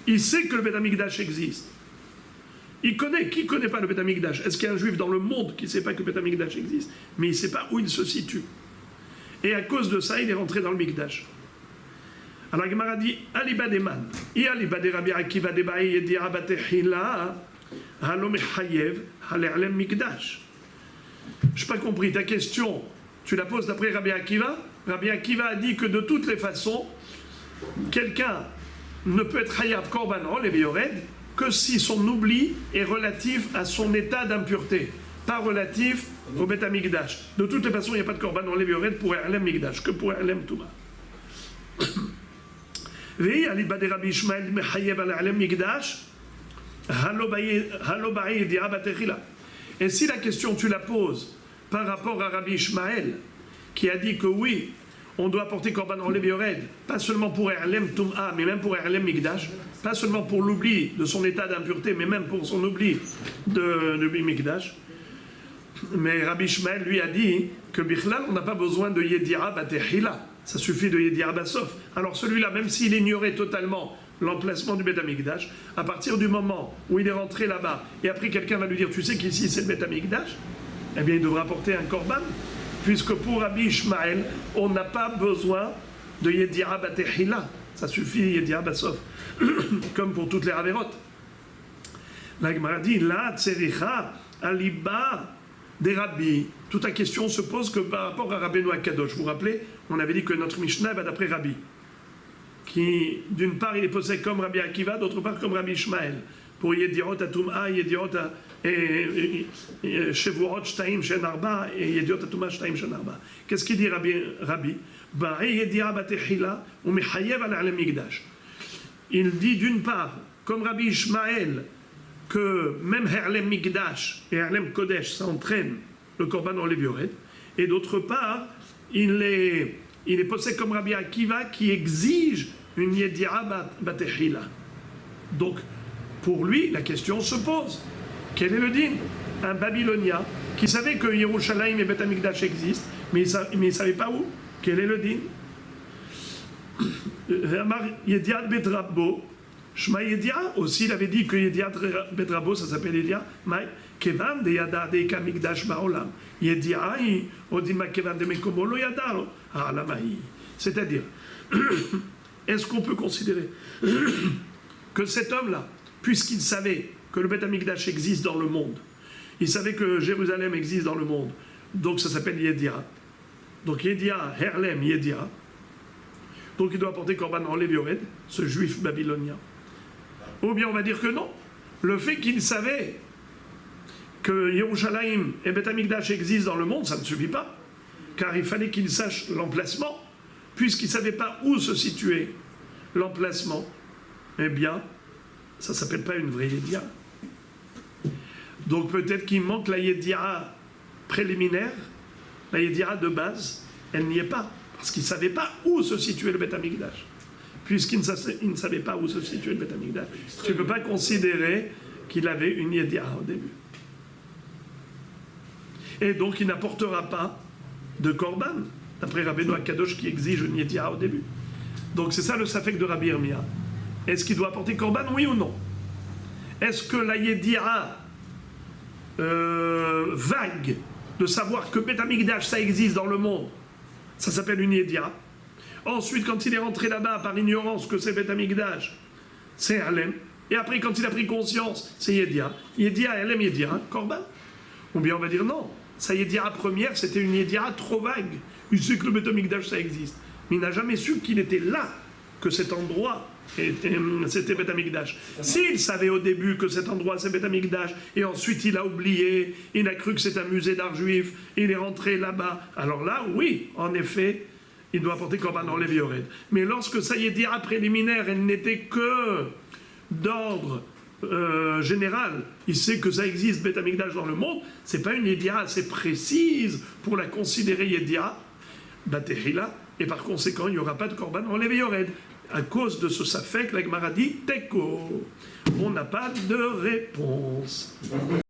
Speaker 1: Il sait que le Beth Amikdash existe. Il connaît. Qui ne connaît pas le Beth Amikdash? Est-ce qu'il y a un juif dans le monde qui ne sait pas que le Beth Amikdash existe? Mais il ne sait pas où il se situe. Et à cause de ça, il est rentré dans le Mikdash. Alors Gemara dit, Aliba deman, I aliba de Rabbi Akiva de Ba'i Yedira Batechila, Halo Mechayev, Halerlem Mikdash. Je n'ai pas compris ta question. Tu la poses d'après Rabbi Akiva. Rabbi Akiva a dit que de toutes les façons, quelqu'un ne peut être Hayab Korban Olev Yored que si son oubli est relatif à son état d'impureté, pas relatif au Beth Amikdash. De toutes les façons, il n'y a pas de Korban Olev Yored pour Erlem Mikdash, que pour Erlem Touma. Et si la question tu la poses par rapport à Rabbi Ishmael, qui a dit que oui, on doit apporter Korban Olev Yored, pas seulement pour Erlem Tum'a, mais même pour Erlem Mikdash, pas seulement pour l'oubli de son état d'impureté, mais même pour son oubli de Mikdash. Mais Rabbi Ishmael lui a dit que Bichlal, on n'a pas besoin de Yedira Batechila, ça suffit de Yedira Basof. Alors celui-là, même s'il ignorait totalement l'emplacement du Beth Amikdash, à partir du moment où il est rentré là-bas, et après quelqu'un va lui dire, tu sais qu'ici c'est le Beth Amikdash, eh bien il devra apporter un Korban, puisque pour Rabbi Ishmael, on n'a pas besoin de Yedira Batechila, ça suffit Yedira Basof, comme pour toutes les Raverotes. La Gemara dit, la Tsericha, Aliba, des rabbis. Toute la question se pose que par rapport à Rabbeinu Akadosh. Vous vous rappelez, on avait dit que notre Mishnah va d'après Rabbi, qui d'une part il est posé comme Rabbi Akiva, d'autre part comme Rabbi Ishmael. Pour Yedirot Atum'a, Yedirot Shevuot Shtaim Shen Arba et Yedirot Atum'a Shtaim Shen Arba. Qu'est-ce qu'il dit Rabbi? Ba'i Yedira Batechila ou Mechayev al Alem Mikdash. Il dit d'une part, comme Rabbi Ishmael, que même Herlem Mikdash et Herlem Kodesh, ça entraîne le Korban Olev Yored, et d'autre part, il est posé comme Rabbi Akiva qui exige une Yedira Batechila. Donc, pour lui, la question se pose. Quel est le din? Un Babylonien qui savait que Yerushalayim et Beth Amikdash existent, mais il ne savait pas où. Quel est le din? Yediat Betrabo, Shma Yedia, aussi il avait dit que Yediat Betrabo, ça s'appelle Yedia, mais Kevan de Yada de Kamikdash Baolam. Yedia, Odima Kevan de Mekomolo Yadaro, Alamahi. C'est-à-dire, est-ce qu'on peut considérer que cet homme-là, puisqu'il savait que le Beth Amikdash existe dans le monde, il savait que Jérusalem existe dans le monde, donc ça s'appelle Yedia. Donc Yedia, Herlem, Yedia. Donc il doit apporter Korban Olev Yored, ce juif babylonien. Ou bien on va dire que non. Le fait qu'il savait que Yerushalayim et Beth Amikdash existent dans le monde, ça ne suffit pas. Car il fallait qu'il sache l'emplacement, puisqu'il ne savait pas où se situait l'emplacement, eh bien, ça ne s'appelle pas une vraie Yédia. Donc peut-être qu'il manque la Yédia préliminaire, la Yédia de base, elle n'y est pas, parce qu'il ne savait pas où se situait le Beth Amikdash. Puisqu'il ne savait pas où se situait le Beth Amikdash, tu ne peux pas considérer qu'il avait une Yédia au début. Et donc il n'apportera pas de Korban, d'après Rabbeinu Akadosh qui exige une Yédia au début. Donc c'est ça le safek de Rabbi Yirmiyah. Est-ce qu'il doit apporter Korban, oui ou non? Est-ce que la Yédia vague de savoir que Beth Amikdash ça existe dans le monde, ça s'appelle une Yédia. Ensuite, quand il est rentré là-bas par ignorance que c'est Beth Amikdash, c'est Halem. Et après, quand il a pris conscience, c'est Yédia. Yédia, Halem, Yédia, Korban. Ou bien on va dire non, sa Yédia première, c'était une Yédia trop vague. Il sait que le Beth Amikdash ça existe. Mais il n'a jamais su qu'il était là, que cet endroit c'était Beth Amikdash. S'il savait au début que cet endroit c'est Beth Amikdash, et ensuite il a oublié, il a cru que c'est un musée d'art juif, il est rentré là-bas, alors là, oui, en effet, il doit apporter Korban dans les Viored. Mais lorsque sa Yédia préliminaire, elle n'était que d'ordre général, il sait que ça existe Beth Amikdash dans le monde, c'est pas une Yédia assez précise pour la considérer Yédia, Batehila, et par conséquent, il n'y aura pas de Korban dans les Viored. À cause de ce safek, la Gemara dit Teko. On n'a pas de réponse.